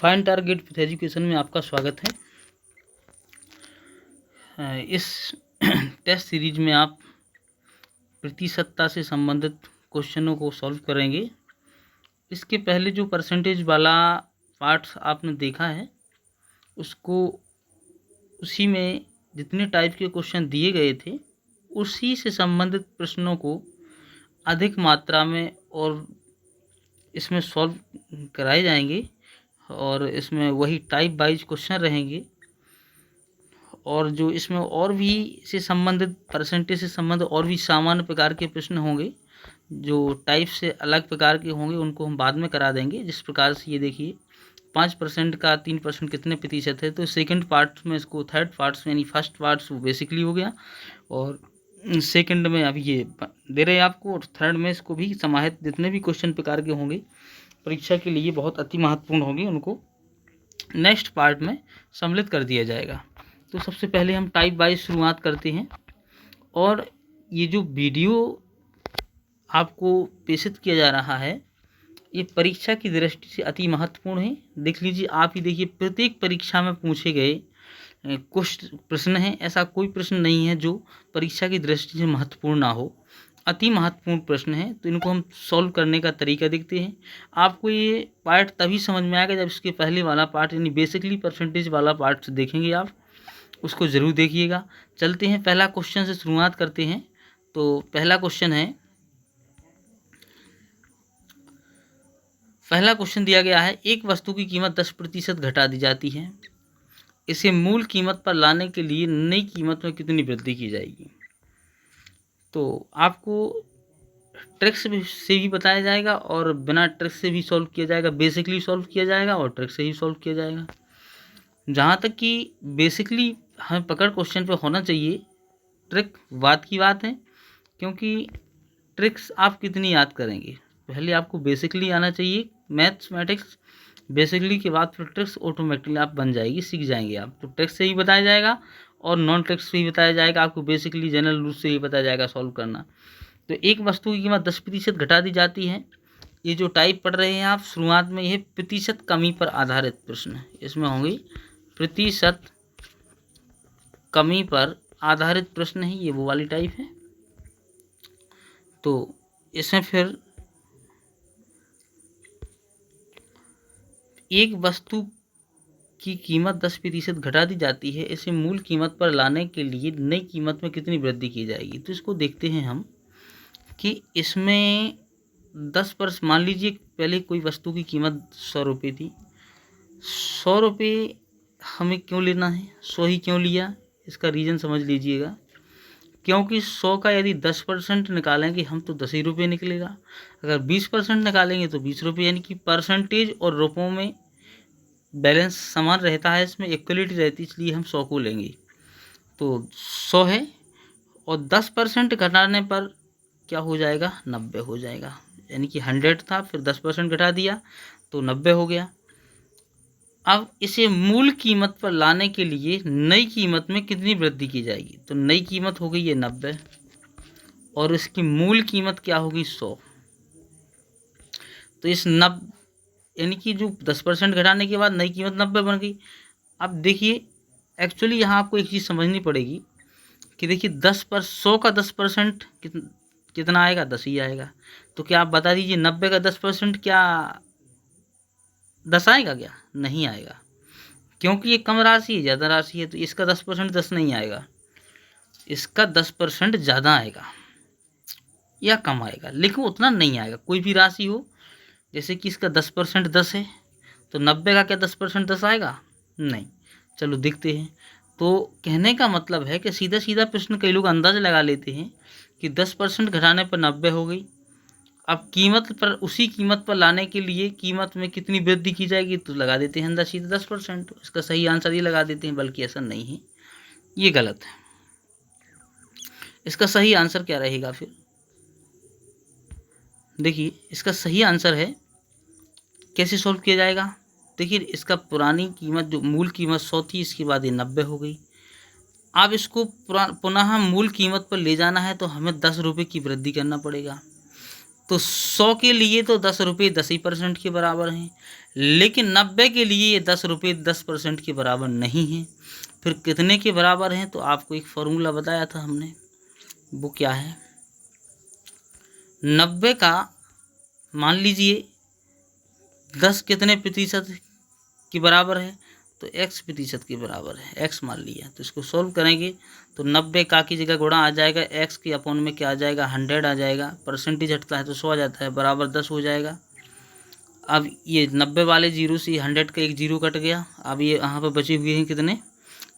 Fine target with education में आपका स्वागत है। इस टेस्ट सीरीज में आप प्रतिशतता से संबंधित क्वेश्चनों को सॉल्व करेंगे। इसके पहले जो परसेंटेज वाला पार्ट आपने देखा है उसी में जितने टाइप के क्वेश्चन दिए गए थे उसी से संबंधित प्रश्नों को अधिक मात्रा में और इसमें सॉल्व कराए जाएंगे और इसमें वही टाइप वाइज क्वेश्चन रहेंगे और जो इसमें और भी से संबंधित परसेंटेज से संबंधित और भी सामान्य प्रकार के प्रश्न होंगे जो टाइप से अलग प्रकार के होंगे उनको हम बाद में करा देंगे। जिस प्रकार से ये देखिए 5% का 3% कितने प्रतिशत है, तो सेकंड पार्ट में इसको थर्ड पार्ट्स में यानी फर्स्ट पार्ट्स वो बेसिकली हो गया और सेकंड में अभी ये दे रहे हैं आपको और थर्ड में इसको भी समाहित जितने भी क्वेश्चन प्रकार के होंगे परीक्षा के लिए बहुत अति महत्वपूर्ण होंगे उनको नेक्स्ट पार्ट में सम्मिलित कर दिया जाएगा। तो सबसे पहले हम टाइप वाइज शुरुआत करते हैं और ये जो वीडियो आपको प्रेषित किया जा रहा है ये परीक्षा की दृष्टि से अति महत्वपूर्ण है। देख लीजिए, आप ही देखिए, प्रत्येक परीक्षा में पूछे गए कुछ प्रश्न हैं, ऐसा कोई प्रश्न नहीं है जो परीक्षा की दृष्टि से महत्वपूर्ण ना हो, अति महत्वपूर्ण प्रश्न है। तो इनको हम सॉल्व करने का तरीका देखते हैं। आपको ये पार्ट तभी समझ में आएगा जब इसके पहले वाला पार्ट यानी बेसिकली परसेंटेज वाला पार्ट देखेंगे आप, उसको ज़रूर देखिएगा। चलते हैं, पहला क्वेश्चन से शुरुआत करते हैं। तो पहला क्वेश्चन दिया गया है, एक वस्तु की कीमत 10% घटा दी जाती है, इसे मूल कीमत पर लाने के लिए नई कीमत में कितनी वृद्धि की जाएगी। तो आपको ट्रिक्स से भी बताया जाएगा और बिना ट्रिक्स से भी सॉल्व किया जाएगा, बेसिकली सॉल्व किया जाएगा और ट्रिक्स से ही सॉल्व किया जाएगा। जहाँ तक कि बेसिकली हमें पकड़ क्वेश्चन पे होना चाहिए, ट्रिक बात की बात है, क्योंकि ट्रिक्स आप कितनी याद करेंगे। पहले आपको बेसिकली आना चाहिए मैथमेटिक्स, बेसिकली के बाद फिर ट्रिक्स ऑटोमेटिकली आप बन जाएगी, सीख जाएंगे आप। तो ट्रिक्स से ही बताया जाएगा और नॉन ट्रिक्स से ही बताया जाएगा, आपको बेसिकली जनरल रूल से ही बताया जाएगा सॉल्व करना। तो एक वस्तु की कीमत 10% घटा दी जाती है, ये जो टाइप पढ़ रहे हैं आप शुरुआत में, यह प्रतिशत कमी पर आधारित प्रश्न है। इसमें होंगे प्रतिशत कमी पर आधारित प्रश्न है, ये वो वाली टाइप है। तो इसमें फिर एक वस्तु की कीमत 10% घटा दी जाती है, इसे मूल कीमत पर लाने के लिए नई कीमत में कितनी वृद्धि की जाएगी। तो इसको देखते हैं हम कि इसमें 10% मान लीजिए पहले कोई वस्तु की कीमत 100 रुपये थी, 100 रुपये हमें क्यों लेना है, 100 ही क्यों लिया, इसका रीज़न समझ लीजिएगा। क्योंकि 100 का यदि 10% निकालेंगे हम तो 10 ही रुपये निकलेगा, अगर 20% निकालेंगे तो 20 रुपये, यानी कि परसेंटेज और रुपयों में बैलेंस समान रहता है, इसमें इक्वलिटी रहती है, इसलिए हम 100 को लेंगे। तो 100 है और 10% घटाने पर क्या हो जाएगा, 90 हो जाएगा, यानी कि 100 था, फिर 10% घटा दिया तो 90 हो गया। अब इसे मूल कीमत पर लाने के लिए नई कीमत में कितनी वृद्धि की जाएगी। तो नई कीमत हो गई ये 90 और इसकी मूल कीमत क्या होगी 100। तो इस 90 यानी कि जो 10% घटाने के बाद नई कीमत 90 बन गई। अब देखिए, एक्चुअली यहाँ आपको एक चीज़ समझनी पड़ेगी कि देखिए 100 का 10% कितना आएगा, 10 ही आएगा। तो क्या आप बता दीजिए 90 का 10% क्या 10 आएगा, क्या नहीं आएगा, क्योंकि ये कम राशि है, ज़्यादा राशि है। तो इसका 10% 10 नहीं आएगा, इसका 10% ज़्यादा आएगा या कम आएगा, लेकिन उतना नहीं आएगा। कोई भी राशि हो, जैसे कि इसका 10% 10 है, तो 90 का क्या 10% 10 आएगा, नहीं। चलो देखते हैं। तो कहने का मतलब है कि सीधा सीधा प्रश्न कई लोग अंदाज़ लगा लेते हैं कि 10% घटाने पर 90 हो गई। अब कीमत पर, उसी कीमत पर लाने के लिए कीमत में कितनी वृद्धि की जाएगी, तो लगा देते हैं अंदाज सीधा 10%। इसका सही आंसर ये लगा देते हैं, बल्कि ऐसा नहीं है, ये गलत है। इसका सही आंसर क्या रहेगा फिर, देखिए इसका सही आंसर है, कैसे सॉल्व किया जाएगा। देखिए, इसका पुरानी कीमत जो मूल कीमत 100 थी, इसके बाद ये 90 हो गई। अब इसको पुनः मूल कीमत पर ले जाना है तो हमें 10 रुपये की वृद्धि करना पड़ेगा। तो 100 के लिए तो 10 रुपये 10% के बराबर हैं, लेकिन 90 के लिए ये 10 रुपये 10% के बराबर नहीं हैं। फिर कितने के बराबर हैं? तो आपको एक फॉर्मूला बताया था हमने, वो क्या है? 90 का मान लीजिए 10 कितने प्रतिशत के बराबर है? तो x प्रतिशत के बराबर है, x मान लिया। तो इसको सॉल्व करेंगे तो 90 का की जगह गुणा आ जाएगा, x के अपॉन में क्या आ जाएगा? 100 आ जाएगा। परसेंटेज हटता है तो 100 आ जाता है, बराबर 10 हो जाएगा। अब ये 90 वाले जीरो से 100 का एक जीरो कट गया। अब ये यहाँ पर बचे हुए हैं कितने?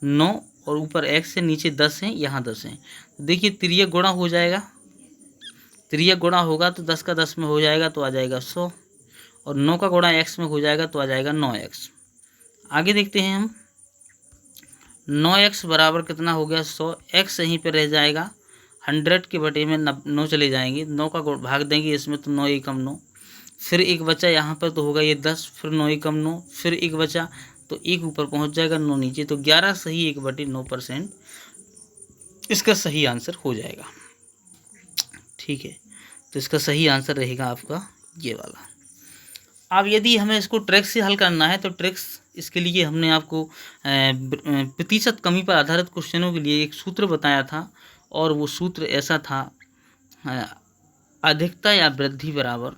9, और ऊपर x से नीचे 10 हैं, यहाँ 10 हैं। तो देखिए तिर्यक गुणा हो जाएगा, तिर्यक गुणा होगा तो 10 का 10 में हो जाएगा तो आ जाएगा 100, और 9 का गुणा x में हो जाएगा तो आ जाएगा 9x। आगे देखते हैं हम, 9x बराबर कितना हो गया? 100। x यहीं पे रह जाएगा, 100 के बटे में 9 चले जाएंगे, 9 का भाग देंगे इसमें तो 9 एकम 9, फिर एक बचा यहाँ पर तो होगा ये 10, फिर 9 एकम 9, फिर एक बचा तो एक ऊपर पहुँच जाएगा, 9 नीचे, तो 11 सही 1/9% इसका सही आंसर हो जाएगा। ठीक है, तो इसका सही आंसर रहेगा आपका ये वाला। अब यदि हमें इसको ट्रिक्स से हल करना है तो ट्रिक्स इसके लिए हमने आपको प्रतिशत कमी पर आधारित क्वेश्चनों के लिए एक सूत्र बताया था, और वो सूत्र ऐसा था, अधिकता या वृद्धि बराबर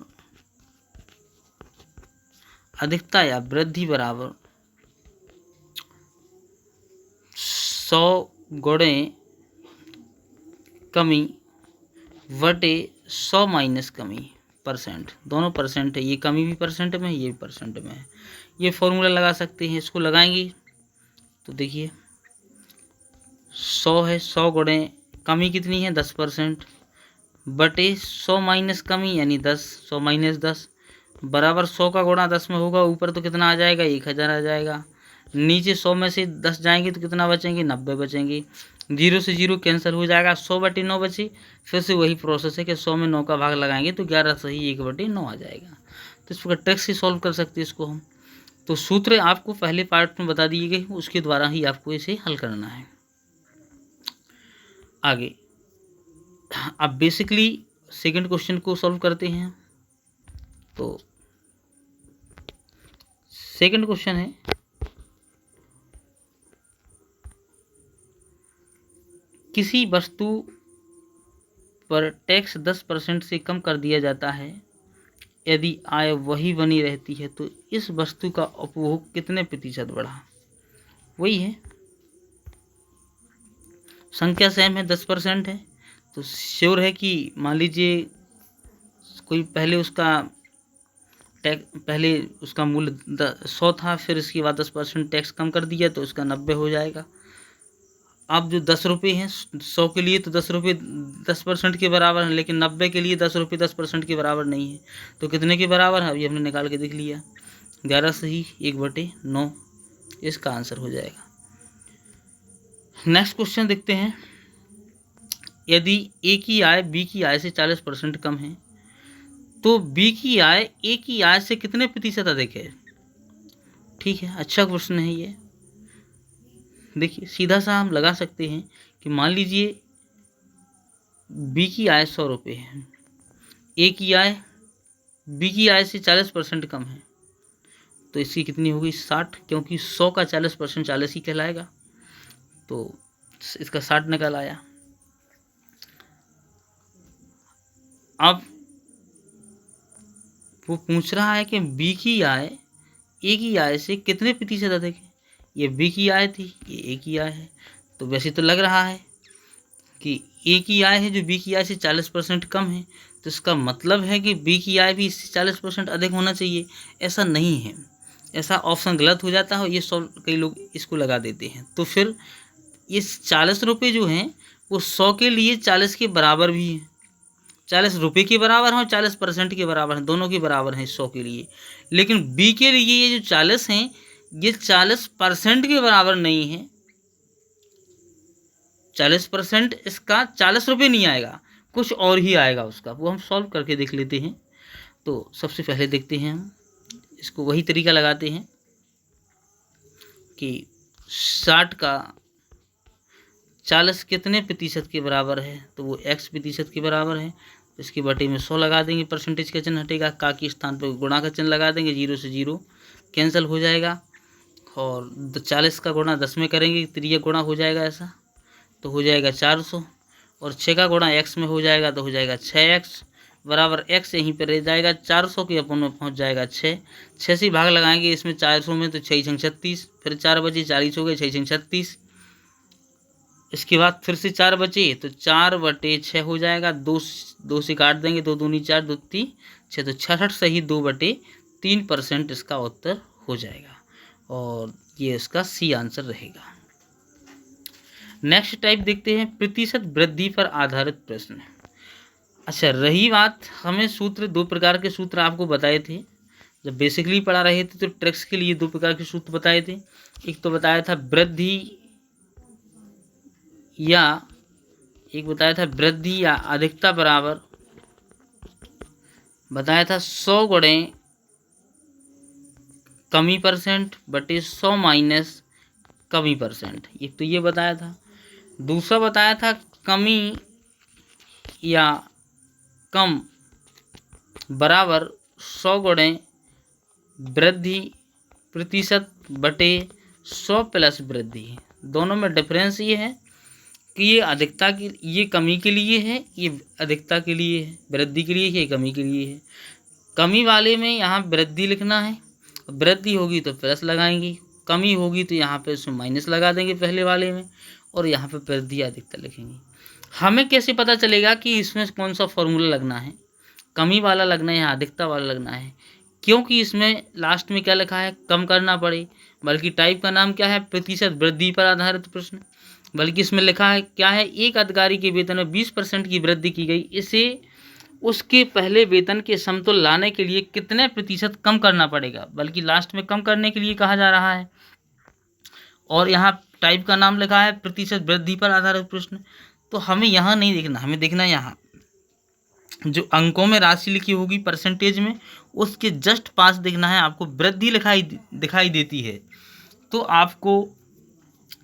100 गुणे कमी बटे 100 माइनस कमी परसेंट। दोनों परसेंट है, ये कमी भी परसेंट में है, ये भी परसेंट में है। ये फॉर्मूला लगा सकते हैं, इसको लगाएंगे तो देखिए 100 है, 100 गुणे कमी कितनी है? 10% बटे 100 माइनस कमी यानी 10, 100 माइनस 10 बराबर 100 का गुणा 10 में होगा, ऊपर तो कितना आ जाएगा? 1000 आ जाएगा। नीचे 100 में से 10 जाएंगे तो कितना बचेंगे? 90 बचेंगे। 0 से 0 कैंसिल हो जाएगा, 100/9 बची। फिर से वही प्रोसेस है कि 100 में 9 का भाग लगाएंगे तो 11 सही 1/9 आ जाएगा। तो इस प्रकार ट्रिक्स से सॉल्व कर सकते हैं इसको हम। तो सूत्र आपको पहले पार्ट में बता दिए गए, उसके द्वारा ही आपको इसे हल करना है। आगे अब बेसिकली सेकंड क्वेश्चन को सॉल्व करते हैं। तो सेकंड क्वेश्चन है, किसी वस्तु पर टैक्स 10% से कम कर दिया जाता है, यदि आय वही बनी रहती है तो इस वस्तु का उपभोग कितने प्रतिशत बढ़ा? वही है, संख्या सेम है, 10% है, तो श्योर है कि मान लीजिए कोई पहले उसका मूल्य 100 था, फिर इसके बाद 10% टैक्स कम कर दिया तो उसका 90 हो जाएगा। अब जो 10 रुपये हैं 100 के लिए तो 10 रुपये 10% के बराबर हैं, लेकिन 90 के लिए 10 रुपये 10% के बराबर नहीं है, तो कितने के बराबर है? अभी हमने निकाल के देख लिया, 11 सही 1/9 इसका आंसर हो जाएगा। नेक्स्ट क्वेश्चन देखते हैं, यदि ए की आय बी की आय से 40% कम है तो बी की आय ए की आय से कितने प्रतिशत अधिक है? ठीक है, अच्छा क्वेश्चन है ये। देखिए सीधा सा हम लगा सकते हैं कि मान लीजिए बी की आय 100 रुपये है, ए की आय बी की आय से 40% कम है, तो इसकी कितनी होगी? 60, क्योंकि 100 का 40% 40 ही कहलाएगा, तो इसका 60 निकल आया। अब वो पूछ रहा है कि बी की आय ए की आय से कितने प्रतिशत अधिक है। ये बी की आय थी, ये ए की आय है, तो वैसे तो लग रहा है कि ए की आय है जो बी की आय से 40% कम है, तो इसका मतलब है कि बी की आय भी इससे 40% अधिक होना चाहिए। ऐसा नहीं है, ऐसा ऑप्शन गलत हो जाता है, ये कई लोग इसको लगा देते हैं। तो फिर ये 40 रुपये जो हैं वो 100 के लिए 40 के बराबर भी हैं, 40 रुपये के बराबर हैं और 40% के बराबर हैं, दोनों के बराबर हैं 100 के लिए। लेकिन बी के लिए ये जो 40 हैं ये 40% के बराबर नहीं है। 40% इसका 40 रुपये नहीं आएगा, कुछ और ही आएगा उसका, वो हम सॉल्व करके देख लेते हैं। तो सबसे पहले देखते हैं हम इसको, वही तरीका लगाते हैं कि 60 का 40 कितने प्रतिशत के बराबर है, तो वो x प्रतिशत के बराबर है, इसके बटे में 100 लगा देंगे, परसेंटेज का चिन्ह हटेगा, का के स्थान पर गुणा का चिन्ह लगा देंगे, 0 से 0 कैंसिल हो जाएगा। और 40 का गुणा 10 में करेंगे, त्रिया गुणा हो जाएगा ऐसा, तो हो जाएगा 400। और 6 का गुणा x में हो जाएगा तो हो जाएगा 6x बराबर x यहीं पर रह जाएगा, 400 के अपन में पहुंच जाएगा 6 से भाग लगाएंगे इसमें 400 में, तो 6 छंग 36, फिर 4 बचे 40 हो गए, 6 छंग 36। इसके बाद फिर से 4 बचे तो 4/6 हो जाएगा, 2 से काट देंगे, 2 दूनी 4, 2 3 6, तो 66 सही 2/3% इसका उत्तर हो जाएगा। और ये इसका सी आंसर रहेगा। नेक्स्ट टाइप देखते हैं, प्रतिशत वृद्धि पर आधारित प्रश्न। अच्छा, रही बात, हमें सूत्र 2 प्रकार के सूत्र आपको बताए थे जब बेसिकली पढ़ा रहे थे, तो ट्रिक्स के लिए 2 प्रकार के सूत्र बताए थे। एक तो बताया था वृद्धि या अधिकता बराबर बताया था 100 गुणे कमी परसेंट बटे 100 माइनस कमी परसेंट, एक तो ये बताया था। दूसरा बताया था कमी या कम बराबर 100 गुणे वृद्धि प्रतिशत बटे 100 प्लस वृद्धि। दोनों में डिफरेंस ये है कि ये अधिकता की, ये कमी के लिए है, ये अधिकता के लिए है, वृद्धि के लिए, ये कमी के लिए है। कमी वाले में यहाँ वृद्धि लिखना है, वृद्धि होगी तो प्लस लगाएंगे, कमी होगी तो यहाँ पे उसमें माइनस लगा देंगे पहले वाले में, और यहाँ पे वृद्धि अधिकता लिखेंगे। हमें कैसे पता चलेगा कि इसमें कौन सा फॉर्मूला लगना है, कमी वाला लगना है या अधिकता वाला लगना है? क्योंकि इसमें लास्ट में क्या लिखा है, कम करना पड़े, बल्कि टाइप का नाम क्या है, प्रतिशत वृद्धि पर आधारित प्रश्न। बल्कि इसमें लिखा है क्या है, एक अधिकारी के वेतन में 20% की वृद्धि की गई, इसे उसके पहले वेतन के समतुल्य लाने के लिए कितने प्रतिशत कम करना पड़ेगा, बल्कि लास्ट में कम करने के लिए कहा जा रहा है। और यहाँ टाइप का नाम लिखा है प्रतिशत वृद्धि पर आधारित प्रश्न। तो हमें यहाँ नहीं देखना, हमें देखना यहाँ जो अंकों में राशि लिखी होगी परसेंटेज में, उसके जस्ट पास देखना है। आपको वृद्धि दिखाई देती है तो आपको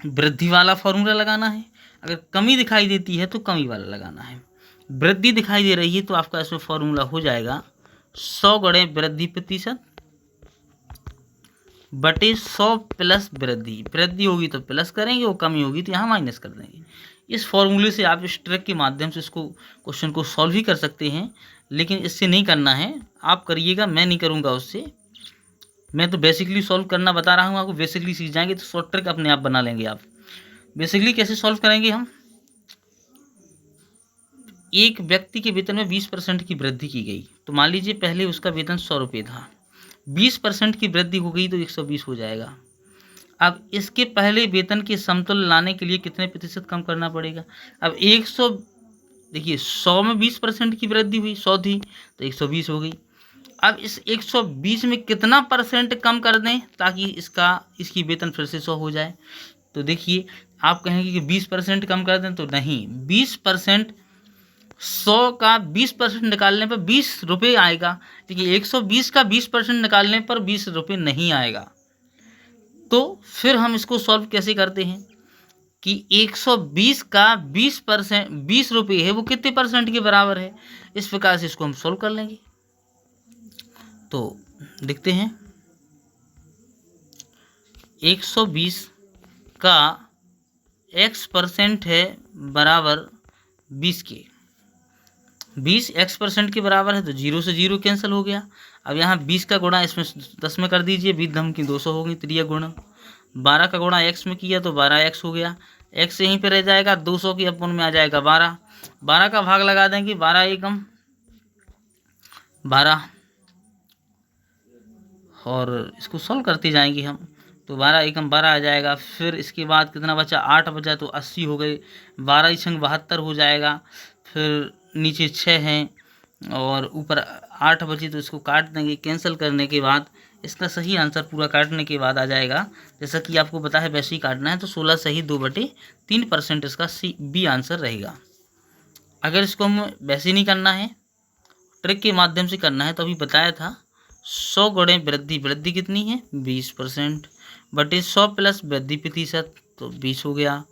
वृद्धि वाला फॉर्मूला लगाना है, अगर कमी दिखाई देती है तो कमी वाला लगाना है। वृद्धि दिखाई दे रही है तो आपका इसमें फॉर्मूला हो जाएगा 100 गुणे वृद्धि प्रतिशत बटे 100 प्लस वृद्धि। वृद्धि होगी तो प्लस करेंगे और कमी होगी तो यहाँ माइनस कर देंगे। इस फॉर्मूले से आप इस ट्रिक के माध्यम से इसको क्वेश्चन को सॉल्व ही कर सकते हैं, लेकिन इससे नहीं करना है, आप करिएगा, मैं नहीं करूँगा उससे। मैं तो बेसिकली सॉल्व करना बता रहा हूँ आपको, बेसिकली सीख जाएंगे तो शॉर्ट ट्रिक अपने आप बना लेंगे आप। बेसिकली कैसे सॉल्व करेंगे हम, एक व्यक्ति के वेतन में 20% की वृद्धि की गई, तो मान लीजिए पहले उसका वेतन 100 रुपये था, 20% की वृद्धि हो गई तो 120 हो जाएगा। अब इसके पहले वेतन के समतुल्य लाने के लिए कितने प्रतिशत कम करना पड़ेगा। अब 100, देखिए 100 में 20% की वृद्धि हुई, 100 थी तो 120 हो गई। अब इस 120 में कितना परसेंट कम कर दें ताकि इसकी वेतन फिर से 100 हो जाए। तो देखिए आप कहेंगे कि 20% कम कर दें, तो नहीं, 20%, 100 का 20% निकालने पर 20 रुपये आएगा। देखिए 120 का 20% निकालने पर 20 रुपये नहीं आएगा। तो फिर हम इसको सॉल्व कैसे करते हैं कि 120 का 20 रुपये है, वो कितने परसेंट के बराबर है, इस प्रकार से इसको हम सॉल्व कर लेंगे। तो देखते हैं 120 का x% है बराबर 20 के, 20 x% के बराबर है, तो 0 से 0 कैंसिल हो गया। अब यहाँ 20 का गुणा इसमें 10 में कर दीजिए, 20 धम की 200 होगी, त्रिया गुणा 12 का गुणा x में किया तो 12x हो गया, x यहीं पे रह जाएगा, 200 की अपन में आ जाएगा 12, 12 का भाग लगा देंगे, 12 एकम 12, और इसको सॉल्व करते जाएंगे हम, तो 12 एकम 12 आ जाएगा। फिर इसके बाद कितना बचा, 8 बचा तो 80 हो गए, 12 छंग 72 हो जाएगा। फिर नीचे 6 हैं और ऊपर 8 बची तो इसको काट देंगे, कैंसिल करने के बाद इसका सही आंसर पूरा काटने के बाद आ जाएगा, जैसा कि आपको पता है वैसे ही काटना है, तो 16 सही 2/3% इसका बी आंसर रहेगा। अगर इसको हम वैसे नहीं करना है, ट्रिक के माध्यम से करना है, तो अभी बताया था 100 गुणे वृद्धि, वृद्धि कितनी है 20% बटे 100 प्लस वृद्धि प्रतिशत, तो 20 हो गया।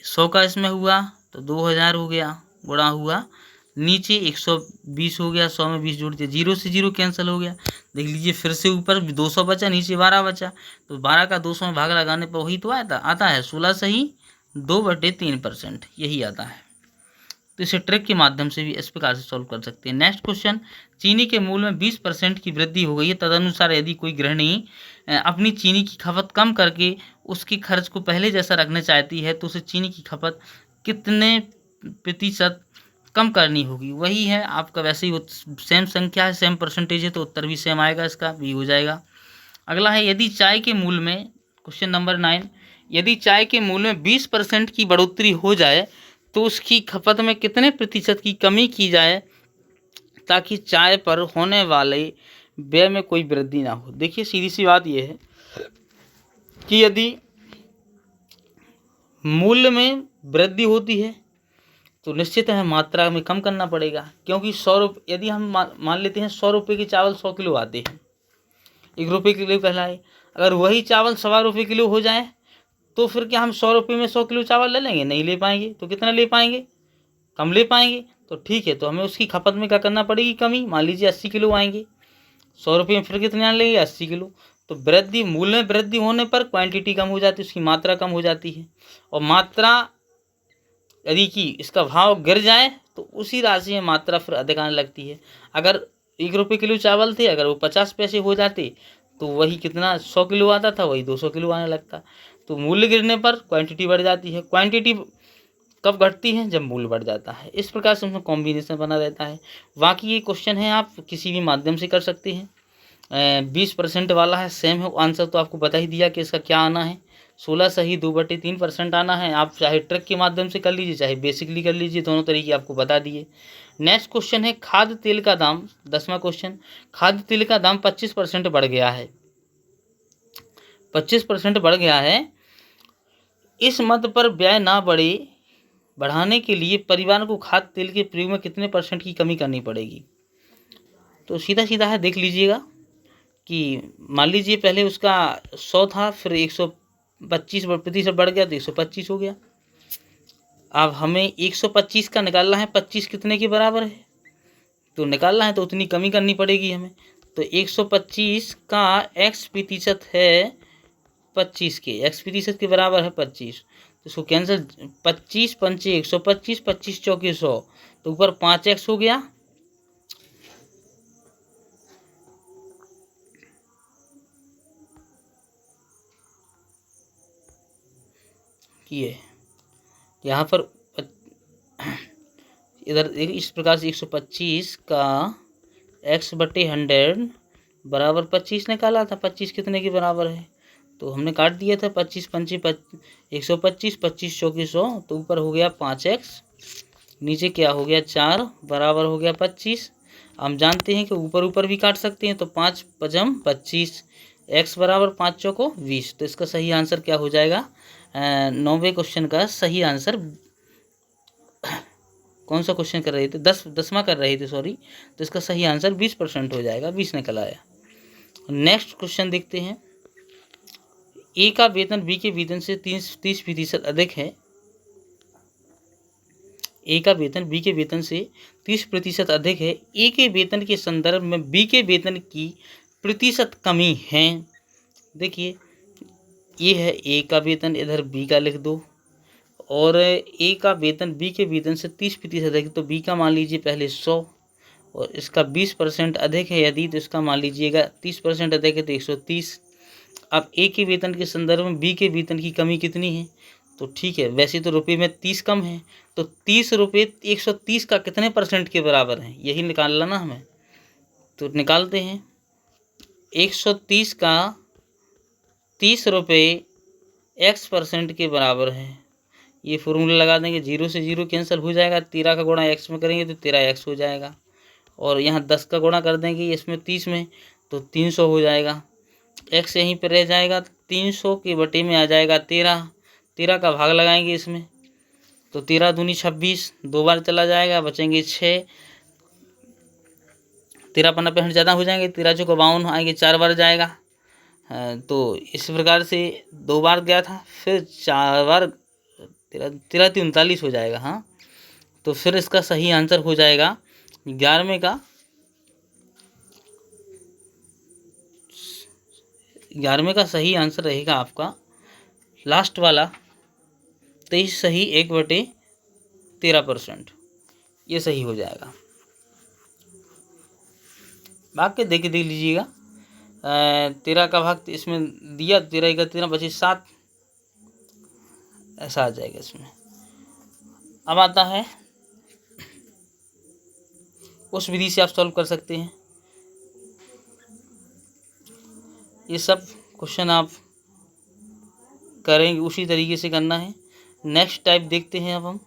100 का इसमें हुआ तो 2000 हो गया, गुणा हुआ नीचे 120 हो गया, 100 में 20 जोड़ दिया, 0 से 0 कैंसिल हो गया। देख लीजिए फिर से ऊपर 200 बचा, नीचे 12 बचा, तो 12 का 200 में भाग लगाने पर वही तो आता है 16 सही 2/3%, यही आता है। तो इसे ट्रिक के माध्यम से भी इस प्रकार से सॉल्व कर सकते हैं। नेक्स्ट क्वेश्चन, चीनी के मूल्य में 20% की वृद्धि हो गई है, तदनुसार यदि कोई गृहिणी अपनी चीनी की खपत कम करके उसके खर्च को पहले जैसा रखना चाहती है तो उसे चीनी की खपत कितने प्रतिशत कम करनी होगी। वही है आपका, वैसे ही सेम संख्या है, सेम परसेंटेज है, तो उत्तर भी सेम आएगा, इसका भी हो जाएगा। अगला है, यदि चाय के मूल्य में, क्वेश्चन नंबर 9, यदि चाय के मूल्य में 20% की बढ़ोतरी हो जाए तो उसकी खपत में कितने प्रतिशत की कमी की जाए ताकि चाय पर होने वाले व्यय में कोई वृद्धि ना हो। देखिए सीधी सी बात यह है कि यदि मूल्य में वृद्धि होती है तो निश्चित है मात्रा में कम करना पड़ेगा, क्योंकि 100 रुपये, यदि हम मान लेते हैं 100 रुपये के चावल 100 किलो आते हैं, 1 रुपये किलो कहलाए, अगर वही चावल 1.25 रुपये किलो हो जाए तो फिर क्या हम 100 रुपये में 100 किलो चावल ले लेंगे? नहीं ले पाएंगे। तो कितना ले पाएंगे? कम ले पाएंगे। तो ठीक है, तो हमें उसकी खपत में क्या करना पड़ेगी? कमी। मान लीजिए 80 किलो आएंगे, 100 रुपये में फिर कितने लेंगे? 80 किलो। तो वृद्धि, मूल्य में वृद्धि होने पर क्वांटिटी कम हो जाती है, उसकी मात्रा कम हो जाती है, और मात्रा यदि कि इसका भाव गिर जाए तो उसी राशि में मात्रा फिर अधिक आने लगती है। अगर 1 रुपये किलो चावल थे, अगर वो 50 पैसे हो जाते तो वही कितना 100 किलो आता था, वही 200 किलो आने लगता। तो मूल्य गिरने पर क्वांटिटी बढ़ जाती है। क्वांटिटी कब घटती है? जब मूल्य बढ़ जाता है। इस प्रकार से उसमें कॉम्बिनेशन बना रहता है। बाकी ये क्वेश्चन है आप किसी भी माध्यम से कर सकते हैं। 20% वाला है, सेम है आंसर, तो आपको बता ही दिया कि इसका क्या आना है, 16 सही 2/3% आना है। आप चाहे ट्रिक के माध्यम से कर लीजिए, चाहे बेसिकली कर लीजिए, दोनों तरीके आपको बता दिए। नेक्स्ट क्वेश्चन है, खाद्य तेल का दाम, 10वां क्वेश्चन, खाद्य तेल का दाम 25% बढ़ गया है, 25% बढ़ गया है। इस मद पर व्यय ना बढ़ाने के लिए परिवार को खाद्य तेल के प्रयोग में कितने % की कमी करनी पड़ेगी। तो सीधा सीधा है, देख लीजिएगा कि मान लीजिए पहले उसका 100 था, फिर 125% बढ़ गया तो 125 हो गया। अब हमें 125 का निकालना है, 25 कितने के बराबर है, तो निकालना है तो उतनी कमी करनी पड़ेगी हमें। तो 125 का x% है 25 के, x% के बराबर है 25, तो इसको कैंसिल, 25 पंचे 125, 25 चौके 100, तो ऊपर 5x हो गया, ये यहाँ पर इधर इस प्रकार से 125 का x/100 बराबर 25 निकाला था। 25 कितने के बराबर है, तो हमने काट दिया था, 25 पंचे 125, 25 चौके 100, तो ऊपर हो गया 5x, नीचे क्या हो गया 4, बराबर हो गया 25। हम जानते हैं कि ऊपर ऊपर भी काट सकते हैं, तो 5 पचम 25, x बराबर 5 चौको 20। तो इसका सही आंसर क्या हो जाएगा? 9वें क्वेश्चन का सही आंसर, कौन सा क्वेश्चन कर रहे थे? 10वां कर रहे थे, सॉरी। तो इसका सही आंसर 20% हो जाएगा, 20 निकल आया। नेक्स्ट क्वेश्चन देखते हैं, ए का वेतन बी के वेतन से 30% अधिक है। ए का वेतन बी के वेतन से 30% अधिक है। ए के वेतन के संदर्भ में बी के वेतन की प्रतिशत कमी है। देखिए ये है ए का वेतन, इधर बी का लिख दो, और ए का वेतन बी के वेतन से 30% अधिक, तो बी का मान लीजिए पहले 100, और इसका 20% अधिक है यदि, तो इसका मान लीजिएगा 30% अधिक है तो 130। अब ए के वेतन के संदर्भ में बी के वेतन की कमी कितनी है, तो ठीक है, वैसे तो रुपये में 30 कम है, तो 30 रुपये 130 का कितने % के बराबर है, यही निकालना ना हमें। तो निकालते हैं, 130 का 30 रुपये x% के बराबर है। ये फॉर्मूला लगा देंगे, 0 से 0 कैंसिल हो जाएगा, 13 का गुणा x में करेंगे तो 13x हो जाएगा, और यहाँ 10 का गुणा कर देंगे इसमें 30 में, तो 300 हो जाएगा। x यहीं पर रह जाएगा, 300 के बटे में आ जाएगा 13, 13 का भाग लगाएंगे इसमें, तो 13 दूनी 26, 2 बार चला जाएगा, बचेंगे 6, 13 पन्ना पे ज़्यादा हो जाएंगे, 13 चौको 52 आएंगे, 4 बार जाएगा। तो इस प्रकार से 2 बार गया था, फिर 4 बार, 13 39 हो जाएगा। हाँ, तो फिर इसका सही आंसर हो जाएगा 11वें का 11वें का सही आंसर रहेगा आपका लास्ट वाला 23 सही 1/13%, ये सही हो जाएगा। भाग के देख लीजिएगा। 13 का भाग इसमें दिया, 13 का 13 बचे 7, ऐसा आ जाएगा इसमें। अब आता है उस विधि से आप सॉल्व कर सकते हैं। ये सब क्वेश्चन आप करेंगे उसी तरीके से करना है। नेक्स्ट टाइप देखते हैं। अब हम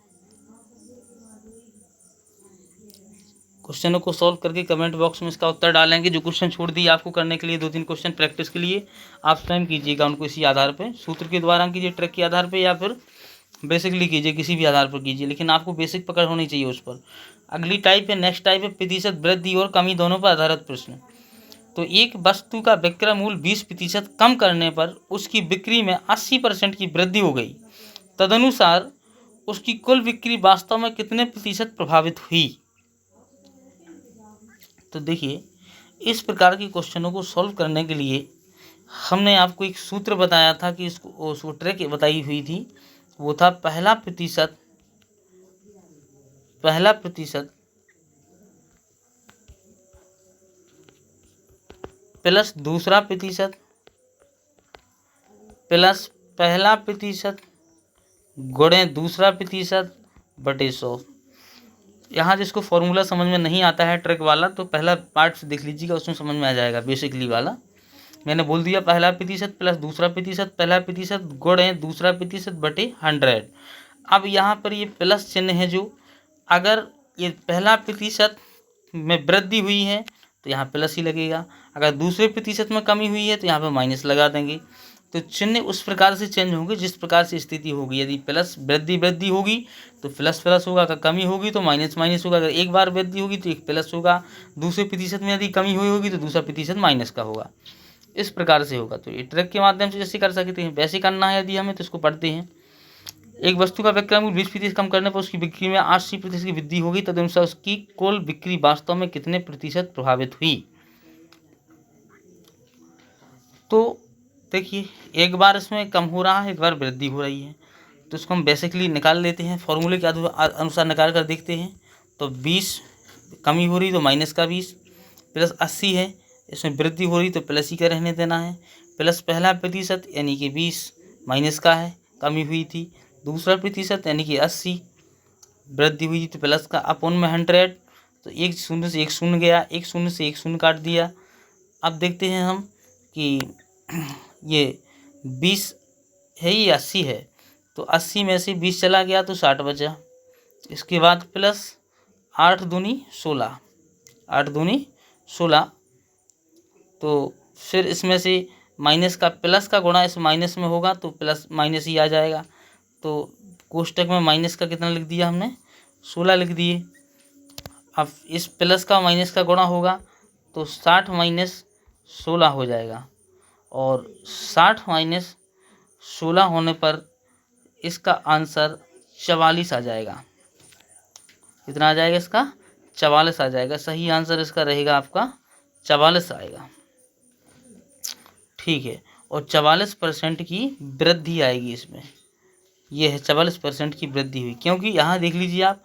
क्वेश्चनों को सॉल्व करके कमेंट बॉक्स में इसका उत्तर डालेंगे। जो क्वेश्चन छोड़ दिए आपको करने के लिए 2-3 क्वेश्चन प्रैक्टिस के लिए, आप स्वयं कीजिएगा उनको इसी आधार पे, सूत्र के द्वारा कीजिए, ट्रिक के आधार पे, या फिर बेसिकली कीजिए, किसी भी आधार पर कीजिए, लेकिन आपको बेसिक पकड़ होनी चाहिए उस पर। अगली टाइप है, नेक्स्ट टाइप है प्रतिशत वृद्धि और कमी दोनों पर आधारित प्रश्न। तो एक वस्तु का विक्रय मूल्य 20% कम करने पर उसकी बिक्री में 80% की वृद्धि हो गई, तदनुसार उसकी कुल बिक्री वास्तव में कितने प्रतिशत प्रभावित हुई। तो देखिए, इस प्रकार के क्वेश्चनों को सॉल्व करने के लिए हमने आपको एक सूत्र बताया था कि उसको ट्रिक बताई हुई थी, वो था पहला प्रतिशत प्लस दूसरा प्रतिशत प्लस पहला प्रतिशत गुणे दूसरा प्रतिशत बटे 100। यहाँ जिसको फॉर्मूला समझ में नहीं आता है ट्रिक वाला, तो पहला पार्ट देख लीजिएगा, उसमें समझ में आ जाएगा बेसिकली वाला। मैंने बोल दिया पहला प्रतिशत प्लस दूसरा प्रतिशत, पहला प्रतिशत गुणे दूसरा प्रतिशत बटे 100। अब यहाँ पर ये प्लस चिन्ह है, जो अगर ये पहला प्रतिशत में वृद्धि हुई है तो यहाँ प्लस ही लगेगा, अगर दूसरे प्रतिशत में कमी हुई है तो यहाँ पर माइनस लगा देंगे। तो चिन्ह उस प्रकार से चेंज होंगे जिस प्रकार से स्थिति होगी। यदि प्लस वृद्धि होगी तो प्लस होगा, अगर कमी होगी तो माइनस होगा। अगर एक बार वृद्धि होगी तो एक प्लस होगा, दूसरे प्रतिशत में यदि कमी हुई होगी तो दूसरा प्रतिशत माइनस का होगा। इस प्रकार से होगा। तो ये ट्रिक के माध्यम से जैसे कर सकते हैं वैसे करना है। यदि हमें तो इसको पढ़ते हैं। एक वस्तु का विक्रय मूल्य 20% कम करने पर उसकी बिक्री में 80% की वृद्धि होगी, तदनुसार उसकी कुल बिक्री वास्तव में कितने प्रतिशत प्रभावित हुई। तो देखिए, एक बार इसमें कम हो रहा है, एक बार वृद्धि हो रही है, तो इसको हम बेसिकली निकाल लेते हैं, फॉर्मूले के अनुसार निकाल कर देखते हैं। तो 20 कमी हो रही तो माइनस का 20, प्लस 80 है, इसमें वृद्धि हो रही तो प्लस ही का रहने देना है, प्लस पहला प्रतिशत यानी कि 20 माइनस का है, कमी हुई थी, दूसरा प्रतिशत यानी कि 80 वृद्धि हुई तो प्लस का, अपॉन में 100, तो एक शून्य से एक शून्य गया, एक शून्य से एक शून्य काट दिया। अब देखते हैं हम कि ये 20 है, ये 80 है, तो 80 में से 20 चला गया तो 60 बचा। इसके बाद प्लस 8 दूनी 16, 8 दूनी 16, तो फिर इसमें से माइनस का प्लस का गुणा इस माइनस में होगा तो प्लस माइनस ही आ जाएगा। तो कोष्टक में माइनस का कितना लिख दिया हमने, 16 लिख दिए। अब इस प्लस का माइनस का गुणा होगा तो 60 माइनस 16 हो जाएगा, और 60 माइनस 16 होने पर इसका आंसर 44 आ जाएगा। कितना आ जाएगा इसका, 44 आ जाएगा। सही आंसर इसका रहेगा आपका 44 आएगा। ठीक है, और 44% की वृद्धि आएगी इसमें। यह है 44% की वृद्धि हुई, क्योंकि यहाँ देख लीजिए आप,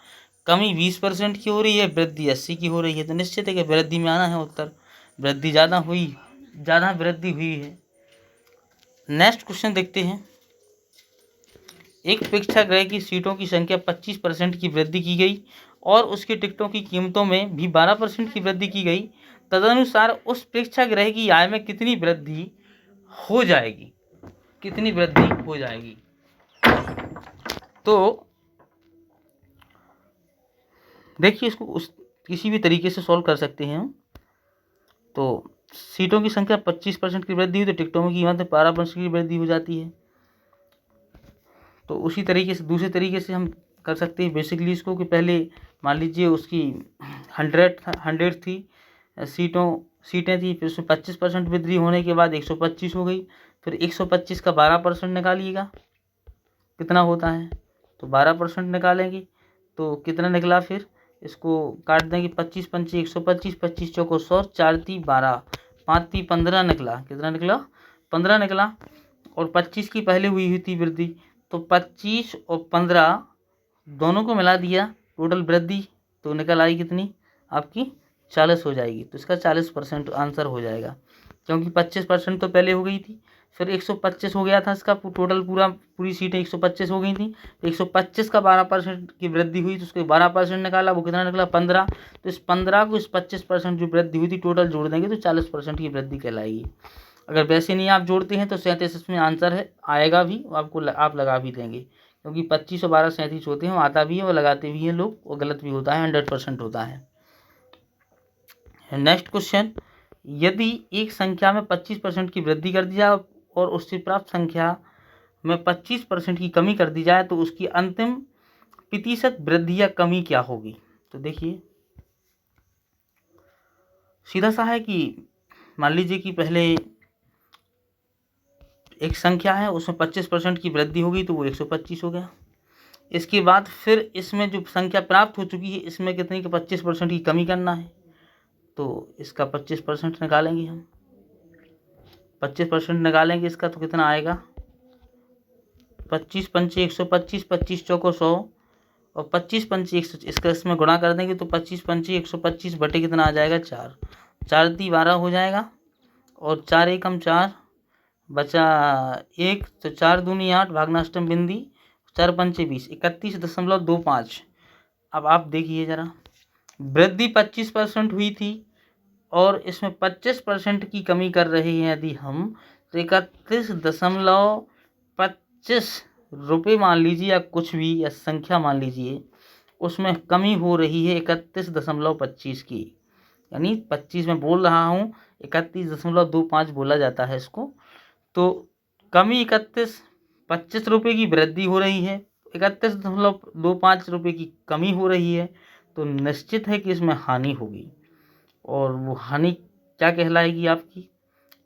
कमी 20% की हो रही है, वृद्धि 80 की हो रही है, तो निश्चित है कि वृद्धि में आना है उत्तर। वृद्धि ज़्यादा वृद्धि हुई है। नेक्स्ट क्वेश्चन देखते हैं। एक प्रेक्षागृह की सीटों की संख्या 25% की वृद्धि की गई और उसके टिकटों की कीमतों में भी 12% की वृद्धि की गई, तदनुसार उस प्रेक्षागृह की आय में कितनी वृद्धि हो जाएगी, कितनी वृद्धि हो जाएगी। तो देखिए, इसको किसी भी तरीके से सॉल्व कर सकते हैं हम। तो सीटों की संख्या 25% की वृद्धि हुई तो टिकटों की कीमत में 12% की वृद्धि हो जाती है। तो उसी तरीके से दूसरे तरीके से हम कर सकते हैं बेसिकली इसको, कि पहले मान लीजिए उसकी 100 थी सीटें थी, फिर उसमें 25% वृद्धि होने के बाद 125 हो गई, फिर 125 का 12% निकालिएगा कितना होता है, तो 12% निकालेंगे तो कितना निकला फिर, इसको काट देंगे, 25 पंचे 125, 25 चौको 100, 4 ती 12, 5 ती 15 निकला। कितना निकला? 15 निकला। और 25 की पहले हुई थी वृद्धि, तो 25 और 15 दोनों को मिला दिया, टोटल वृद्धि तो निकल आई कितनी आपकी, 40 हो जाएगी। तो इसका 40% आंसर हो जाएगा, क्योंकि 25% तो पहले हो गई थी, फिर 125 हो गया था इसका टोटल, पूरी सीटें 125 हो गई थी। 125 का 12% की वृद्धि हुई, तो उसके 12% निकाला, वो कितना निकला 15। तो इस 15 को इस 25% जो वृद्धि हुई थी टोटल जोड़ देंगे तो 40% की वृद्धि कहलाएगी। अगर वैसे नहीं आप जोड़ते हैं तो 37 इसमें आंसर है, आएगा भी, आपको आप लगा भी देंगे, क्योंकि 25 और 12 37 होते हैं, आता भी है और लगाते भी हैं लोग, और गलत भी होता है, 100% होता है। नेक्स्ट क्वेश्चन, यदि एक संख्या में 25% की वृद्धि कर दी जाए और उससे प्राप्त संख्या में 25% की कमी कर दी जाए तो उसकी अंतिम प्रतिशत वृद्धि या कमी क्या होगी। तो देखिए सीधा सा है कि मान लीजिए कि पहले एक संख्या है, उसमें 25% की वृद्धि होगी तो वो 125 हो गया। इसके बाद फिर इसमें जो संख्या प्राप्त हो चुकी है इसमें कितनी, 25% की कमी करना है, तो इसका 25% निकालेंगे हम। 25% निकालेंगे इसका तो कितना आएगा, 25 पंचे 125, 25 चौको 100, और 25 पंचे 100, इसका इसमें गुणा कर देंगे तो 25 पंचे 125 बटे कितना आ जाएगा 4, 4 ती 12 हो जाएगा, और 4 एकम 4 बचा 1, तो 4 दूनी 8, भागनाष्टम बिंदी, 4 पंचे 20, 31.25। अब आप देखिए ज़रा, वृद्धि 25% हुई थी और इसमें 25% की कमी कर रहे हैं यदि हम, तो 31.25 रुपये मान लीजिए, या कुछ भी, या संख्या मान लीजिए, उसमें कमी हो रही है 31.25 की, यानी 25 में बोल रहा हूँ, 31.25 बोला जाता है इसको। तो कमी 25 रुपये की वृद्धि हो रही है, 31.25 रुपये की कमी हो रही है, तो निश्चित है कि इसमें हानि होगी। और वो हानि क्या कहलाएगी आपकी,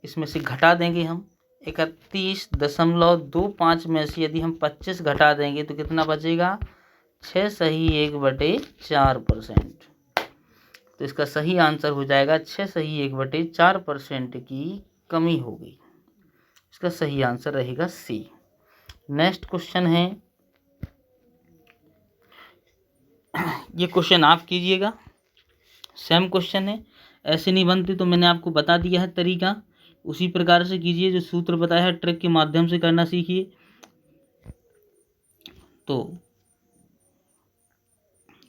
इसमें से घटा देंगे हम, 31.25 में से यदि हम 25 घटा देंगे तो कितना बचेगा, 6 सही 1/4%। तो इसका सही आंसर हो जाएगा 6 सही 1/4% की कमी होगी। इसका सही आंसर रहेगा सी। नेक्स्ट क्वेश्चन है, ये क्वेश्चन आप कीजिएगा, सेम क्वेश्चन है, ऐसे नहीं बनते तो मैंने आपको बता दिया है तरीका, उसी प्रकार से कीजिए, जो सूत्र बताया है ट्रिक के माध्यम से करना सीखिए। तो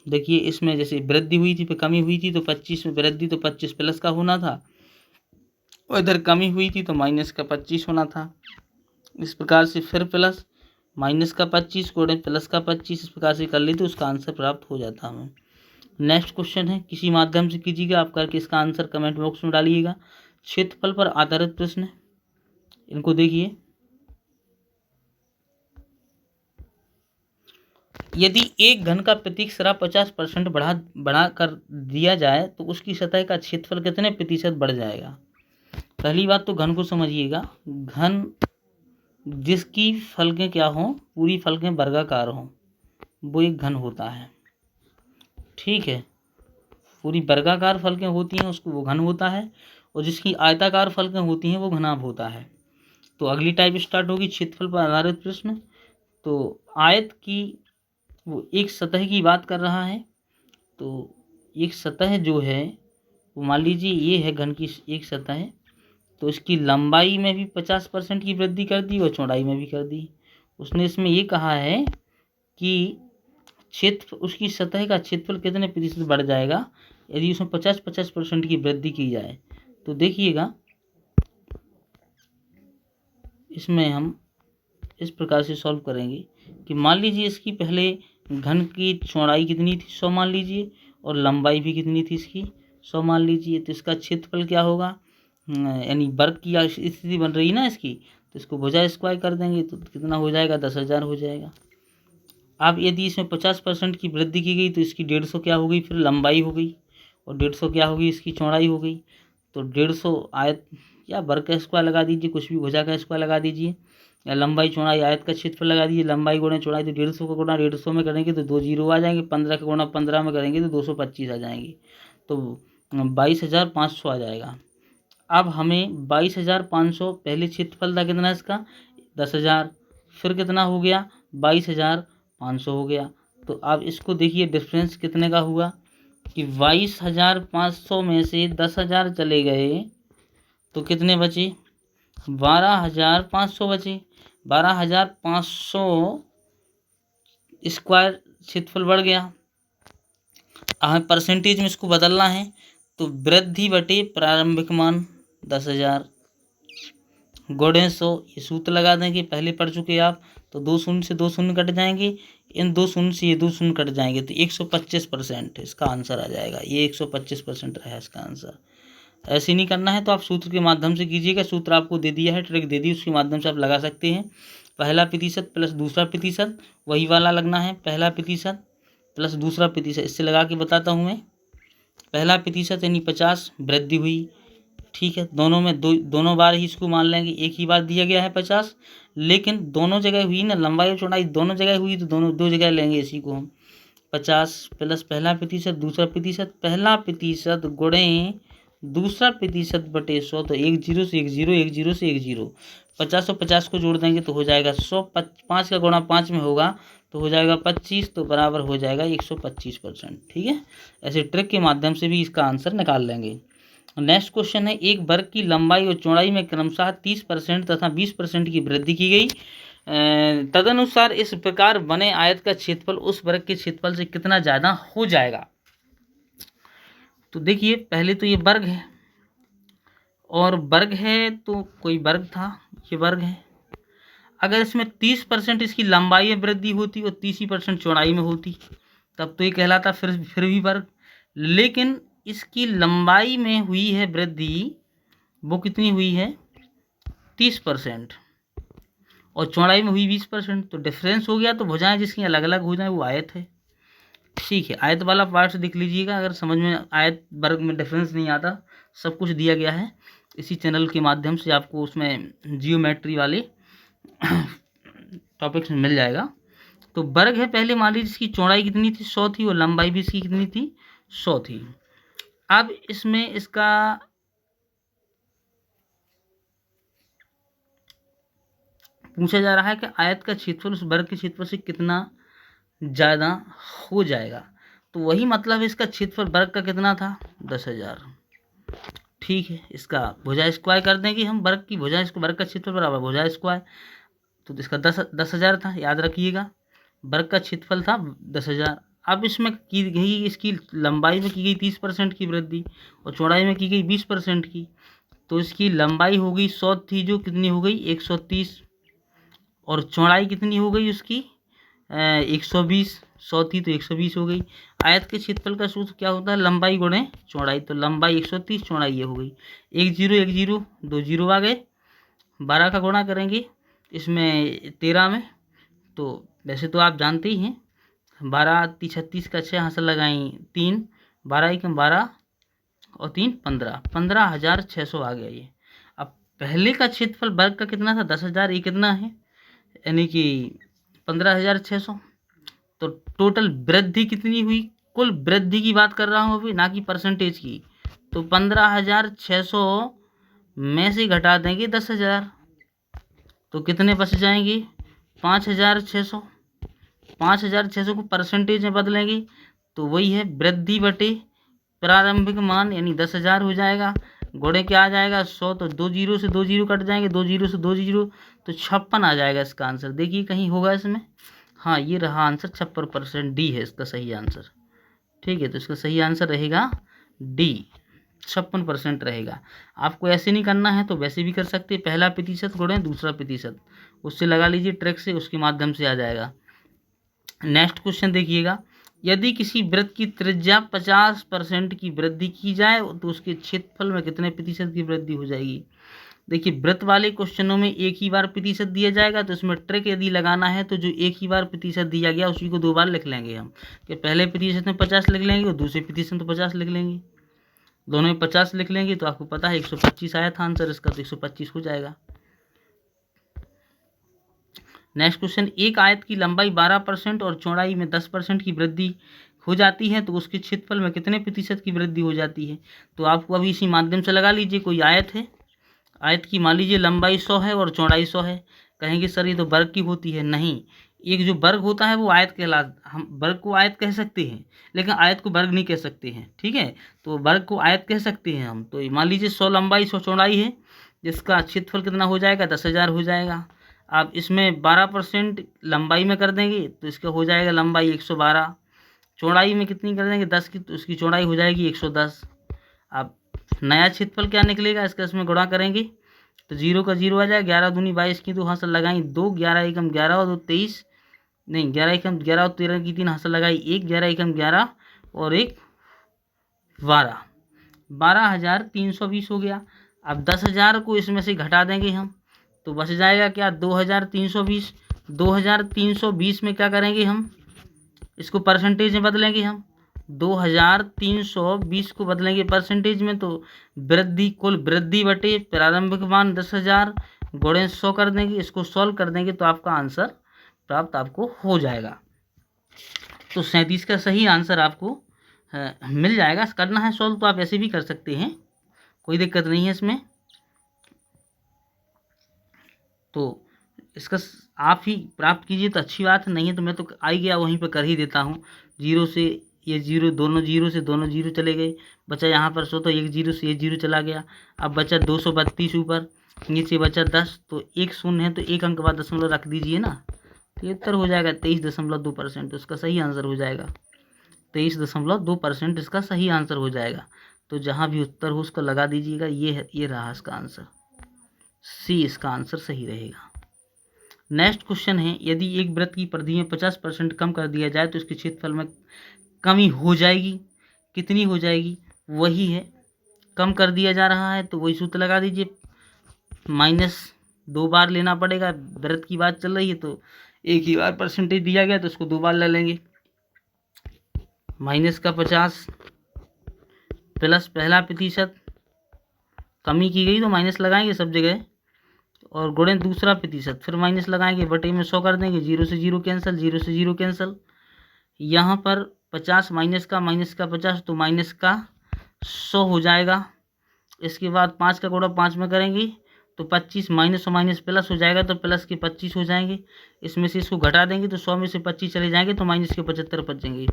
देखिए इसमें जैसे वृद्धि हुई थी फिर कमी हुई थी, तो 25 में वृद्धि तो 25 प्लस का होना था, और इधर कमी हुई थी तो माइनस का 25 होना था। इस प्रकार से फिर प्लस माइनस का 25 को प्लस का 25, इस प्रकार से कर ले तो उसका आंसर प्राप्त हो जाता हमें। नेक्स्ट क्वेश्चन है, किसी माध्यम से कीजिएगा आप करके, इसका आंसर कमेंट बॉक्स में डालिएगा। क्षेत्रफल पर आधारित प्रश्न, इनको देखिए, यदि एक घन का प्रतीक सरा 50% बढ़ा कर दिया जाए तो उसकी सतह का क्षेत्रफल कितने प्रतिशत बढ़ जाएगा। पहली बात तो घन को समझिएगा, घन जिसकी फलकें क्या हों, पूरी फलकें वर्गाकार हों, वो एक घन होता है, ठीक है। पूरी वर्गाकार फलकें होती हैं उसको वो घन होता है, और जिसकी आयताकार फलकें होती हैं वो घनाभ होता है। तो अगली टाइप स्टार्ट होगी क्षेत्रफल पर आधारित प्रश्न। तो आयत की वो एक सतह की बात कर रहा है, तो एक सतह जो है वो मान लीजिए ये है घन की एक सतह, तो इसकी लंबाई में भी 50% की वृद्धि कर दी और चौड़ाई में भी कर दी। उसने इसमें ये कहा है कि क्षेत्र उसकी सतह का क्षेत्रफल कितने प्रतिशत बढ़ जाएगा यदि उसमें 50% की वृद्धि की जाए। तो देखिएगा इसमें हम इस प्रकार से सॉल्व करेंगे कि मान लीजिए इसकी पहले घन की चौड़ाई कितनी थी 100 मान लीजिए, और लंबाई भी कितनी थी इसकी 100 मान लीजिए, तो इसका क्षेत्रफल क्या होगा, यानी वर्ग की स्थिति बन रही ना इसकी, तो इसको भुजा स्क्वायर कर देंगे तो कितना हो जाएगा 10,000 हो जाएगा। अब यदि इसमें 50% की वृद्धि की गई तो इसकी 150 क्या हो गई, फिर लंबाई हो गई, और 150 क्या होगी इसकी चौड़ाई हो गई। तो 150 आयत या वर्ग का स्क्वायर लगा दीजिए, कुछ भी भुजा का स्क्वायर लगा दीजिए, या लंबाई चौड़ाई आयत का क्षेत्रफल लगा दीजिए, लंबाई गुणा चौड़ाई तो 150 का गुणा 150 में करेंगे तो 2 जीरो आ जाएंगे, 15 का गुणा 15 में करेंगे तो 225 आ जाएंगे, तो 22,500 आ जाएगा। अब हमें 22,500 पहले क्षेत्रफल था कितना इसका 10,000, फिर कितना हो गया 22,500 हो गया। तो अब इसको देखिए डिफरेंस कितने का हुआ कि 22,500 में से 10,000 चले गए तो कितने बचे 12,500 बचे। 12,500 स्क्वायर क्षेत्रफल बढ़ गया। हमें परसेंटेज में इसको बदलना है तो वृद्धि बटे प्रारंभिक मान 10,000 गुणे 100, ये सूत्र लगा देंगे, पहले पढ़ चुके आप। तो 2 शून्य से 2 शून्य कट जाएंगे, इन 2 शून्य से ये 2 शून्य कट जाएंगे, तो 125% इसका आंसर आ जाएगा। ये 125% रहा इसका आंसर। ऐसे नहीं करना है तो आप सूत्र के माध्यम से कीजिएगा, सूत्र आपको दे दिया है, ट्रिक दे दी, उसके माध्यम से आप लगा सकते हैं। पहला प्रतिशत प्लस दूसरा प्रतिशत वही वाला लगना है, पहला प्रतिशत प्लस दूसरा प्रतिशत। इससे लगा के बताता हूँ मैं। पहला प्रतिशत यानी 50 वृद्धि हुई, ठीक है, दोनों में दोनों बार ही इसको मान लेंगे, एक ही बार दिया गया है 50, लेकिन दोनों जगह हुई ना, लंबाई और चौड़ाई दोनों जगह हुई तो दोनों दो जगह लेंगे इसी को हम। 50 प्लस पहला प्रतिशत दूसरा प्रतिशत, पहला प्रतिशत गुणे दूसरा प्रतिशत बटे 100, तो 1 जीरो से 1 जीरो, 1 जीरो से 1 जीरो, 50 और 50 को जोड़ देंगे तो हो जाएगा 100, 5 का गुणा 5 में होगा तो हो जाएगा 25, तो बराबर हो जाएगा 125%। ठीक है, ऐसे ट्रिक के माध्यम से भी इसका आंसर निकाल लेंगे। नेक्स्ट क्वेश्चन है, एक वर्ग की लंबाई और चौड़ाई में क्रमशः 30% तथा 20% की वृद्धि की गई, तदनुसार इस प्रकार बने आयत का क्षेत्रफल उस वर्ग के क्षेत्रफल से कितना ज़्यादा हो जाएगा। तो देखिए पहले तो ये वर्ग है, और वर्ग है तो कोई वर्ग था, ये वर्ग है। अगर इसमें 30% इसकी लंबाई में वृद्धि होती और 30% चौड़ाई में होती तब तो ये कहलाता फिर भी वर्ग। लेकिन इसकी लंबाई में हुई है वृद्धि, वो कितनी हुई है 30%, और चौड़ाई में हुई 20%, तो डिफरेंस हो गया। तो भुजाएं जिसकी अलग अलग हो जाए वो आयत है। ठीक है, आयत वाला पार्ट से देख लीजिएगा, अगर समझ में आयत वर्ग में डिफरेंस नहीं आता, सब कुछ दिया गया है इसी चैनल के माध्यम से, आपको उसमें जियोमेट्री वाले टॉपिक्स मिल जाएगा। तो वर्ग है, पहले मान लीजिए इसकी चौड़ाई कितनी थी 100 थी, और लंबाई भी इसकी कितनी थी 100 थी। अब इसमें इसका पूछा जा रहा है कि आयत का क्षेत्रफल उस वर्ग के क्षेत्रफल से कितना ज़्यादा हो जाएगा। तो वही मतलब है, इसका क्षेत्रफल वर्ग का कितना था 10,000। ठीक है, इसका भुजा स्क्वायर कर देंगे हम, वर्ग की भुजा, इसको वर्ग का क्षेत्रफल बराबर भुजा स्क्वायर, तो इसका 10,000 था, याद रखिएगा, वर्ग का क्षेत्रफल था 10,000। अब इसमें की गई, इसकी लंबाई में की गई 30% की वृद्धि और चौड़ाई में की गई 20% की, तो इसकी लंबाई हो गई 100 थी, जो कितनी हो गई 130, और चौड़ाई कितनी हो गई उसकी 120, 100 थी तो 120 हो गई। आयत के क्षेत्रफल का सूत्र क्या होता है, लंबाई गुणे चौड़ाई, तो लंबाई 130, चौड़ाई ये हो गई 1 जीरो 1 जीरो, 2 जीरो आ गए, 12 का गुणा करेंगे इसमें 13 में, तो वैसे तो आप जानते ही हैं 12 36 का 6 हासिल लगाई 3, 12 एकम 12 और 3 15, 15,600 आ गया ये। अब पहले का क्षेत्रफल वर्ग का कितना था 10,000, ये कितना है यानी कि 15,600। तो टोटल वृद्धि कितनी हुई, कुल वृद्धि की बात कर रहा हूँ अभी, ना कि परसेंटेज की। तो 15,600 में से घटा देंगे 10,000, तो कितने बच जाएंगे 5,600। 5,600 को परसेंटेज में बदलेंगे तो वही है वृद्धि बटे प्रारंभिक मान, यानी 10,000 हो जाएगा। गुणे क्या आ जाएगा 100, तो 2 जीरो से 2 जीरो कट जाएंगे, 2 जीरो से 2 जीरो, तो 56 आ जाएगा इसका आंसर। देखिए कहीं होगा इसमें, हाँ ये रहा आंसर 56%, डी है इसका सही आंसर। ठीक है, तो इसका सही आंसर रहेगा डी, 56% रहेगा। आपको ऐसे नहीं करना है तो वैसे भी कर सकते हैं, पहला प्रतिशत गुणे दूसरा प्रतिशत, उससे लगा लीजिए ट्रिक से, उसके माध्यम से आ जाएगा। नेक्स्ट क्वेश्चन देखिएगा, यदि किसी वृत्त की त्रिज्या 50% की वृद्धि की जाए तो उसके क्षेत्रफल में कितने प्रतिशत की वृद्धि हो जाएगी। देखिए वृत्त वाले क्वेश्चनों में एक ही बार प्रतिशत दिया जाएगा, तो इसमें ट्रिक यदि लगाना है तो जो एक ही बार प्रतिशत दिया गया उसी को 2 बार लिख लेंगे हम, कि पहले प्रतिशत में 50 लिख लेंगे और दूसरे प्रतिशत में 50 लिख लेंगे, दोनों में 50 लिख लेंगे तो आपको पता है 125 आया था आंसर इसका, तो 125 हो जाएगा। नेक्स्ट क्वेश्चन, एक आयत की लंबाई 12% और चौड़ाई में 10% की वृद्धि हो जाती है तो उसके क्षेत्रफल में कितने प्रतिशत की वृद्धि हो जाती है। तो आपको अभी इसी माध्यम से लगा लीजिए। कोई आयत है, आयत की मान लीजिए लंबाई 100 है और चौड़ाई 100 है। कहेंगे सर ये तो वर्ग की होती है। नहीं, एक जो वर्ग होता है वो आयत हम वर्ग को आयत कह सकते हैं, लेकिन आयत को वर्ग नहीं कह सकते हैं। ठीक है, तो वर्ग को आयत कह सकते हैं हम। तो मान लीजिए 100 लंबाई 100 चौड़ाई है, जिसका क्षेत्रफल कितना हो जाएगा, 10,000 हो जाएगा। आप इसमें 12% लंबाई में कर देंगे तो इसका हो जाएगा लंबाई 112। चौड़ाई में कितनी कर देंगे, 10 की, तो उसकी चौड़ाई हो जाएगी 110। आप नया क्षेत्रफल क्या निकलेगा, इसका इसमें गुणा करेंगे तो 0 का 0 आ जाएगा। 11 दूनी 22 की 2 हासिल लगाई 2, 11 एकम 11 और 2 23, नहीं 11 एकम 11 और 13 की 3 हासिल लगाई 1, 11 एकम 11 और 1 12, 12,320 हो गया। अब 10,000 को इसमें से घटा देंगे हम तो बच जाएगा क्या, 2,320। 2,320 में क्या करेंगे हम, इसको परसेंटेज में बदलेंगे हम। 2,320 को बदलेंगे परसेंटेज में तो वृद्धि, कुल वृद्धि बटे प्रारंभिक मान 10,000 गुणे 100 कर देंगे। इसको सॉल्व कर देंगे तो आपका आंसर प्राप्त आपको हो जाएगा। तो 37 का सही आंसर आपको मिल जाएगा। करना है सॉल्व तो आप ऐसे भी कर सकते हैं, कोई दिक्कत नहीं है इसमें। तो इसका आप ही प्राप्त कीजिए तो अच्छी बात है, नहीं है तो मैं तो आ ही गया वहीं पर कर ही देता हूँ। 0 से ये 0, दोनों 0 से दोनों 0 चले गए, बचा यहाँ पर 100 तो एक 0 से ये 0 चला गया। अब बचा 232 ऊपर, नीचे बचा 10 तो एक शून्य है तो एक अंक बाद दशमलव रख दीजिए ना, तो ये उत्तर हो जाएगा 23.2%। इसका सही आंसर हो जाएगा 23.2%। इसका सही आंसर हो जाएगा। तो जहाँ भी उत्तर हो उसको लगा दीजिएगा। ये रहा इसका आंसर, सी इसका आंसर सही रहेगा। नेक्स्ट क्वेश्चन है, यदि एक वृत्त की परिधि में 50% कम कर दिया जाए तो इसके क्षेत्रफल में कमी हो जाएगी, कितनी हो जाएगी, वही है। कम कर दिया जा रहा है तो वही सूत्र लगा दीजिए, -2 बार लेना पड़ेगा। वृत्त की बात चल रही है तो एक ही बार परसेंटेज दिया गया तो उसको 2 बार ले लेंगे। -50 प्लस पहला प्रतिशत, कमी की गई तो माइनस लगाएंगे सब जगह, और गुणे दूसरा प्रतिशत, फिर माइनस लगाएंगे, बटे में 100 कर देंगे। 0 से 0 कैंसिल, 0 से 0 कैंसिल। यहाँ पर 50 माइनस का 50 तो माइनस का 100 हो जाएगा। इसके बाद 5 का गुणा 5 में करेंगे तो 25, माइनस और माइनस प्लस हो जाएगा तो प्लस के 25 हो जाएंगे। इसमें से इसको घटा देंगे तो 100 में से 25 चले जाएंगे तो माइनस के 75 बचेंगे।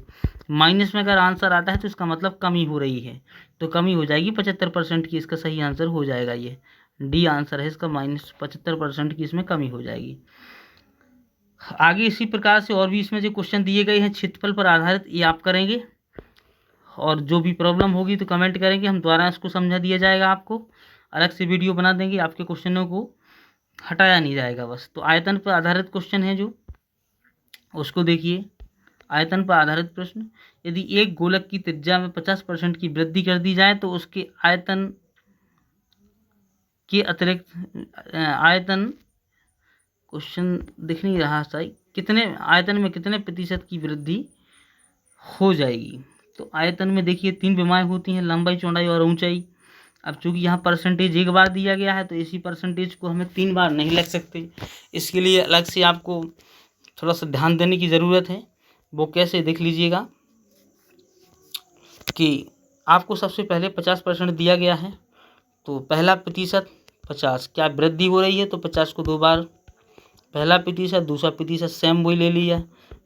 माइनस में अगर आंसर आता है तो इसका मतलब कमी हो रही है, तो कमी हो जाएगी 75% की। इसका सही आंसर हो जाएगा, ये डी आंसर है इसका, -75% की इसमें कमी हो जाएगी। आगे इसी प्रकार से और भी इसमें जो क्वेश्चन दिए गए हैं क्षेत्रफल पर आधारित, ये आप करेंगे और जो भी प्रॉब्लम होगी तो कमेंट करेंगे, हम द्वारा इसको समझा दिया जाएगा। आपको अलग से वीडियो बना देंगे, आपके क्वेश्चनों को हटाया नहीं जाएगा बस। तो आयतन पर आधारित क्वेश्चन है जो, उसको देखिए। आयतन पर आधारित प्रश्न, यदि एक गोलक की त्रिज्या में 50% की वृद्धि कर दी जाए तो उसके आयतन के अतिरिक्त आयतन, क्वेश्चन दिख नहीं रहा सही, कितने आयतन में कितने प्रतिशत की वृद्धि हो जाएगी। तो आयतन में देखिए 3 विमाएँ होती हैं, लंबाई, चौड़ाई और ऊंचाई। अब चूंकि यहाँ परसेंटेज एक बार दिया गया है तो इसी परसेंटेज को हमें 3 बार नहीं लिख सकते, इसके लिए अलग से आपको थोड़ा सा ध्यान देने की ज़रूरत है। वो कैसे, देख लीजिएगा कि आपको सबसे पहले 50% दिया गया है तो पहला प्रतिशत 50, क्या वृद्धि हो रही है तो 50 को 2 बार, पहला प्रतिशत दूसरा प्रतिशत सेम वही ले लिया,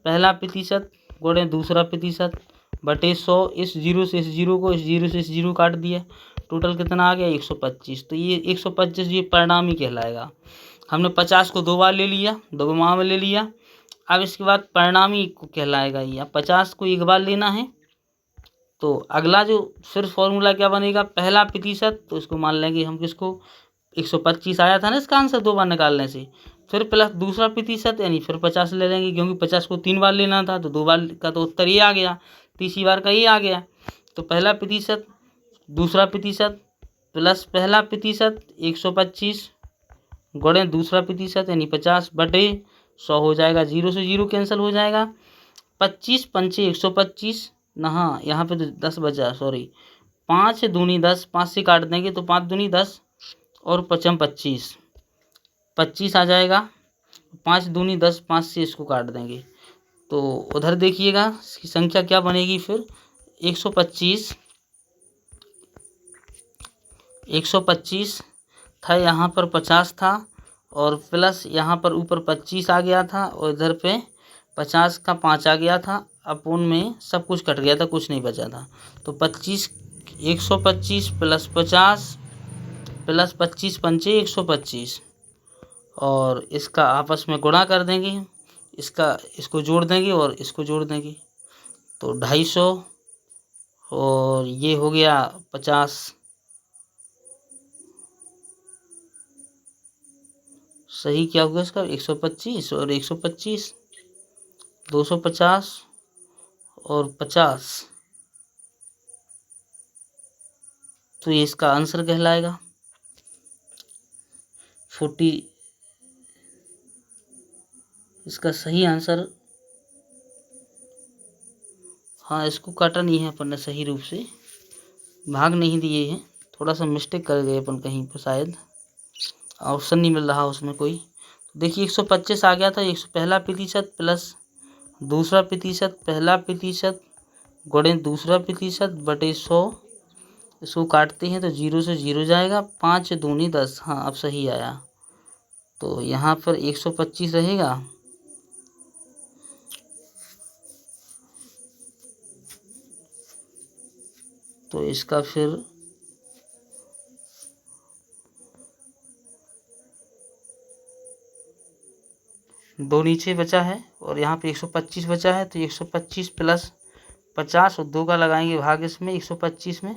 पहला प्रतिशत गुणे दूसरा प्रतिशत बटे 100। इस 0 से इस 0 को, इस 0 से इस 0 काट दिया, टोटल कितना आ गया 125। तो ये 125 ये परिणामी कहलाएगा। हमने 50 को 2 बार ले लिया, 2 माह में ले लिया। अब इसके बाद परिणामी को कहलाएगा ये। 50 को एक बार लेना है तो अगला जो फिर फॉर्मूला क्या बनेगा, पहला प्रतिशत, तो इसको मान लेंगे हम किसको, 125 आया था ना इसका आंसर 2 बार निकालने से, फिर प्लस दूसरा प्रतिशत यानी फिर 50 ले लेंगे, क्योंकि 50 को 3 बार लेना था तो 2 बार का तो उत्तर ये आ गया, तीसरी बार का ये आ गया। तो पहला प्रतिशत दूसरा प्रतिशत प्लस पहला प्रतिशत 125 गुणे दूसरा प्रतिशत यानी 50 बटे 100 हो जाएगा। 0 से 0 कैंसिल हो जाएगा, 25 पंचे 125 ना, हाँ यहाँ पे तो 10 बचा, सॉरी, 5 दूनी 10, 5 से काट देंगे तो 5 दूनी 10 और 5 25 आ जाएगा। 5 दूनी 10, 5 से इसको काट देंगे तो उधर देखिएगा इसकी संख्या क्या बनेगी फिर 125 था, यहाँ पर 50 था और प्लस यहाँ पर ऊपर 25 आ गया था और इधर पे 50 का 5 आ गया था, अपूर्ण में सब कुछ कट गया था, कुछ नहीं बचा था। तो 125 प्लस 50 प्लस 25 पंचे 125 और इसका आपस में गुणा कर देंगे, इसको जोड़ देंगे और इसको जोड़ देंगे तो 250 और ये हो गया 50। सही क्या होगा इसका 125 और 125 250 और 50, तो ये इसका आंसर कहलाएगा 40। इसका सही आंसर, हाँ इसको काटा नहीं है अपन ने सही रूप से, भाग नहीं दिए हैं, थोड़ा सा मिस्टेक कर गए अपन कहीं पर, शायद ऑप्शन नहीं मिल रहा उसमें कोई। तो देखिए 125 आ गया था, पहला प्रतिशत प्लस दूसरा प्रतिशत, पहला प्रतिशत गुणे दूसरा प्रतिशत बटे 100, इसको काटते हैं तो 0 से 0 जाएगा, 5 दूनी 10, हाँ अब सही आया। तो यहाँ पर 125 रहेगा तो इसका फिर दो नीचे बचा है और यहाँ पे 125 बचा है, तो 125 प्लस 50 और 2 का लगाएंगे भाग इसमें 125 में,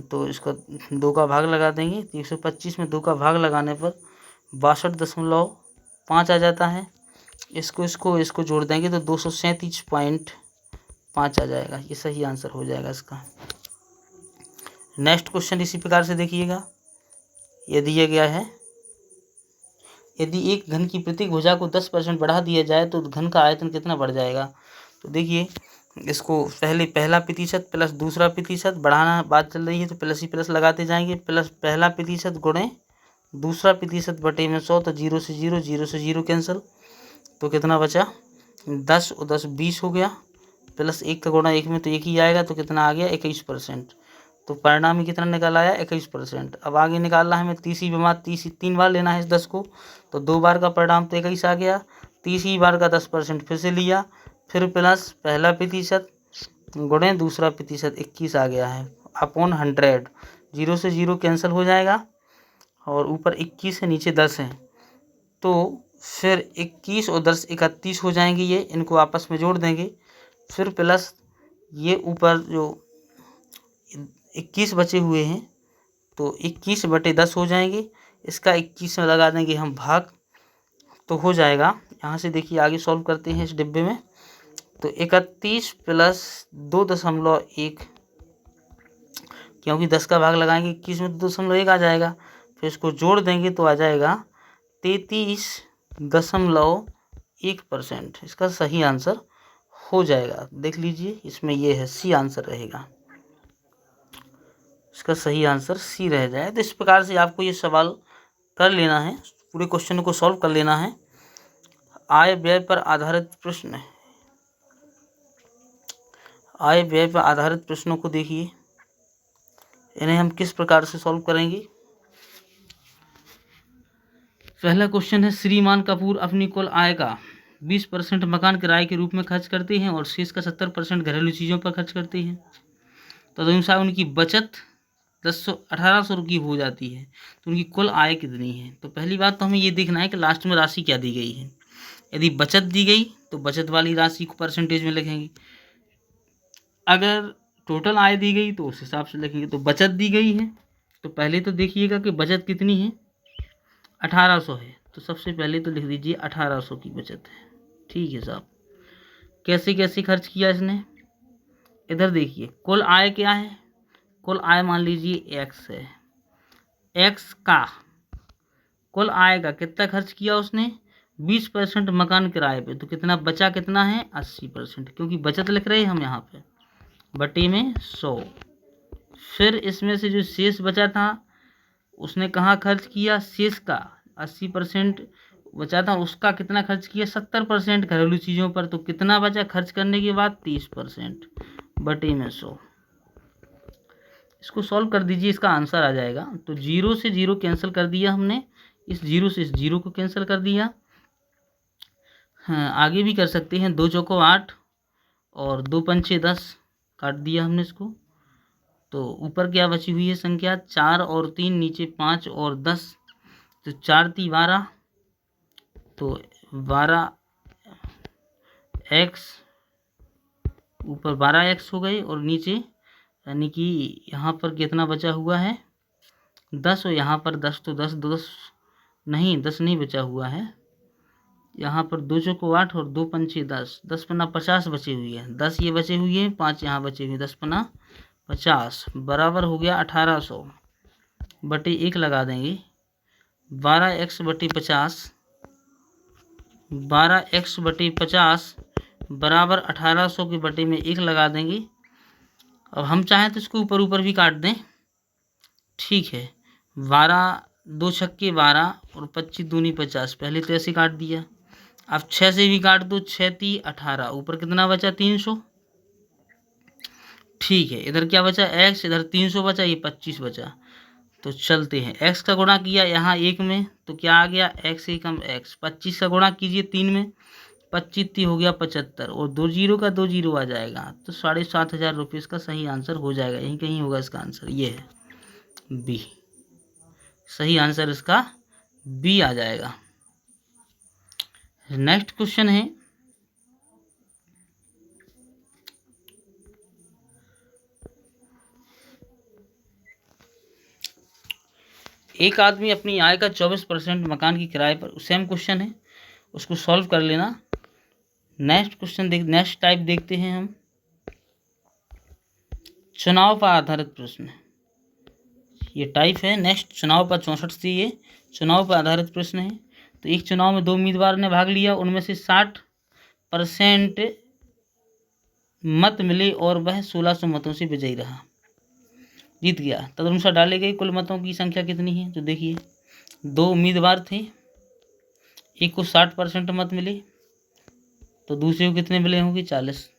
तो इसका 2 का भाग लगा देंगे तो 125 में 2 का भाग लगाने पर 62.5 आ जाता है। इसको जोड़ देंगे तो 237.5 आ जाएगा, ये सही आंसर हो जाएगा इसका। नेक्स्ट क्वेश्चन इसी प्रकार से देखिएगा, ये दिया गया है यदि एक घन की प्रत्येक भुजा को 10% बढ़ा दिया जाए तो घन का आयतन कितना बढ़ जाएगा। तो देखिए इसको पहला प्रतिशत प्लस दूसरा प्रतिशत बढ़ाना बात चल रही है तो प्लस ही प्लस लगाते जाएंगे, प्लस पहला प्रतिशत गुणे दूसरा प्रतिशत बटे में 100, तो 0 से 0 0 से 0 कैंसिल, तो कितना बचा 10 और 10 20 हो गया, प्लस 1 का गुणा 1 में तो 1 ही आएगा, तो कितना आ गया 21%। तो परिणाम में कितना निकल आया 21%। अब आगे निकालना है हमें 3 बार लेना है इस 10 को, तो 2 बार का परिणाम तो 21 आ गया, 30 बार का 10% फिर से लिया, फिर प्लस पहला प्रतिशत गुणे दूसरा प्रतिशत 21 आ गया है अपॉन 100, 0 से 0 कैंसिल हो जाएगा और ऊपर 21 है नीचे 10 है, तो फिर 21 और 10 31 हो जाएंगे, ये इनको आपस में जोड़ देंगे, फिर प्लस ये ऊपर जो 21 बचे हुए हैं तो 21 बटे 10 हो जाएंगे, इसका 21 में लगा देंगे हम भाग, तो हो जाएगा। यहाँ से देखिए आगे सॉल्व करते हैं इस डिब्बे में, तो 31 प्लस 2.1, क्योंकि 10 का भाग लगाएंगे 21 में तो 2.1 आ जाएगा, फिर इसको जोड़ देंगे तो आ जाएगा 33.1%, इसका सही आंसर हो जाएगा। देख लीजिए इसमें ये है सी आंसर रहेगा, इसका सही आंसर सी रह जाए। तो इस प्रकार से आपको ये सवाल कर लेना है, पूरे क्वेश्चन को सॉल्व कर लेना है। आय व्यय पर आधारित प्रश्न, आय व्यय पर आधारित प्रश्नों को देखिए, इन्हें हम किस प्रकार से सॉल्व करेंगे। पहला क्वेश्चन है श्रीमान कपूर अपनी कुल आय का 20% मकान किराए के रूप में खर्च करते हैं और शेष का 70% घरेलू चीज़ों पर खर्च करते हैं, तदनुसार उनकी बचत 1800 की हो जाती है, तो उनकी कुल आय कितनी है। तो पहली बात तो हमें ये देखना है कि लास्ट में राशि क्या दी गई है। यदि बचत दी गई तो बचत वाली राशि को परसेंटेज में लिखेंगे, अगर टोटल आय दी गई तो उस हिसाब से लिखेंगे। तो बचत दी गई है तो पहले तो देखिएगा कि बचत कितनी है 1800 है, तो सबसे पहले तो लिख दीजिए 1800 की बचत है। ठीक है साहब, कैसे कैसे खर्च किया इसने, इधर देखिए कुल आय क्या है, कुल आय मान लीजिए एक्स है, एक्स का कुल आय का कितना खर्च किया उसने 20% मकान किराए पे, तो कितना बचा, कितना है 80%, क्योंकि बचत लिख रहे हैं हम यहाँ पे, बटे में 100। फिर इसमें से जो शेष बचा था उसने कहाँ खर्च किया, शेष का 80% बचा था उसका कितना खर्च किया 70% घरेलू चीज़ों पर, तो कितना बचा खर्च करने के बाद 30% बटे में 100। इसको सॉल्व कर दीजिए, इसका आंसर आ जाएगा। तो 0 से 0 कैंसिल कर दिया हमने, इस 0 से इस 0 को कैंसिल कर दिया। हाँ, आगे भी कर सकते हैं। 2 चौको 8 और 2 पंचे 10 काट दिया हमने इसको। तो ऊपर क्या बची हुई है संख्या 4 और 3, नीचे 5 और 10, तो 4 × 3 = 12, तो 12x ऊपर 12x हो गई और नीचे यानी कि यहाँ पर कितना बचा हुआ है 10 और यहाँ पर 10, तो 10 नहीं बचा हुआ है। यहाँ पर 2 चौको 8 और 2 पंचे 10, 10 पन्ना 50 बचे हुए हैं, 10 ये बचे हुए हैं, 5 यहाँ बचे हुए, 10 पन्ना 50 बराबर हो गया 1800 बटे 1 लगा देंगे। 12x बटे 50, 12x बटे 50 बराबर 1800 के बटे में 1 लगा देंगे। अब हम चाहें तो इसको ऊपर ऊपर भी काट दें, ठीक है। 12 2 छक्के 12 और 25 दूनी 50, पहले तो ऐसे काट दिया। अब 6 से भी काट दो, 6 × 3 = 18, ऊपर कितना बचा 300, ठीक है। इधर क्या बचा x, इधर 300 बचा, ये 25 बचा। तो चलते हैं, x का गुणा किया यहाँ 1 में तो क्या आ गया x एकम x, 25 का गुणा कीजिए 3 में, 25 3 हो गया 75 और 2 0 का 2 0 आ जाएगा, तो 7500 रुपये इसका सही आंसर हो जाएगा। यहीं कहीं होगा इसका आंसर, ये है बी, सही आंसर इसका बी आ जाएगा। नेक्स्ट क्वेश्चन है, एक आदमी अपनी आय का 24% मकान की किराए पर, सेम क्वेश्चन है, उसको सॉल्व कर लेना। नेक्स्ट क्वेश्चन नेक्स्ट टाइप देखते हैं हम, चुनाव पर आधारित प्रश्न, ये टाइप है नेक्स्ट चुनाव पर 64 से, ये चुनाव पर आधारित प्रश्न है। तो एक चुनाव में 2 उम्मीदवार ने भाग लिया, उनमें से 60% मत मिले और वह 1600 मतों से विजयी रहा, जीत गया। तदनुसार डाले गए कुल मतों की संख्या कितनी है? तो देखिए 2 उम्मीदवार थे, एक को 60% मत मिले, तो दूसरे को कितने मिले होंगे 40।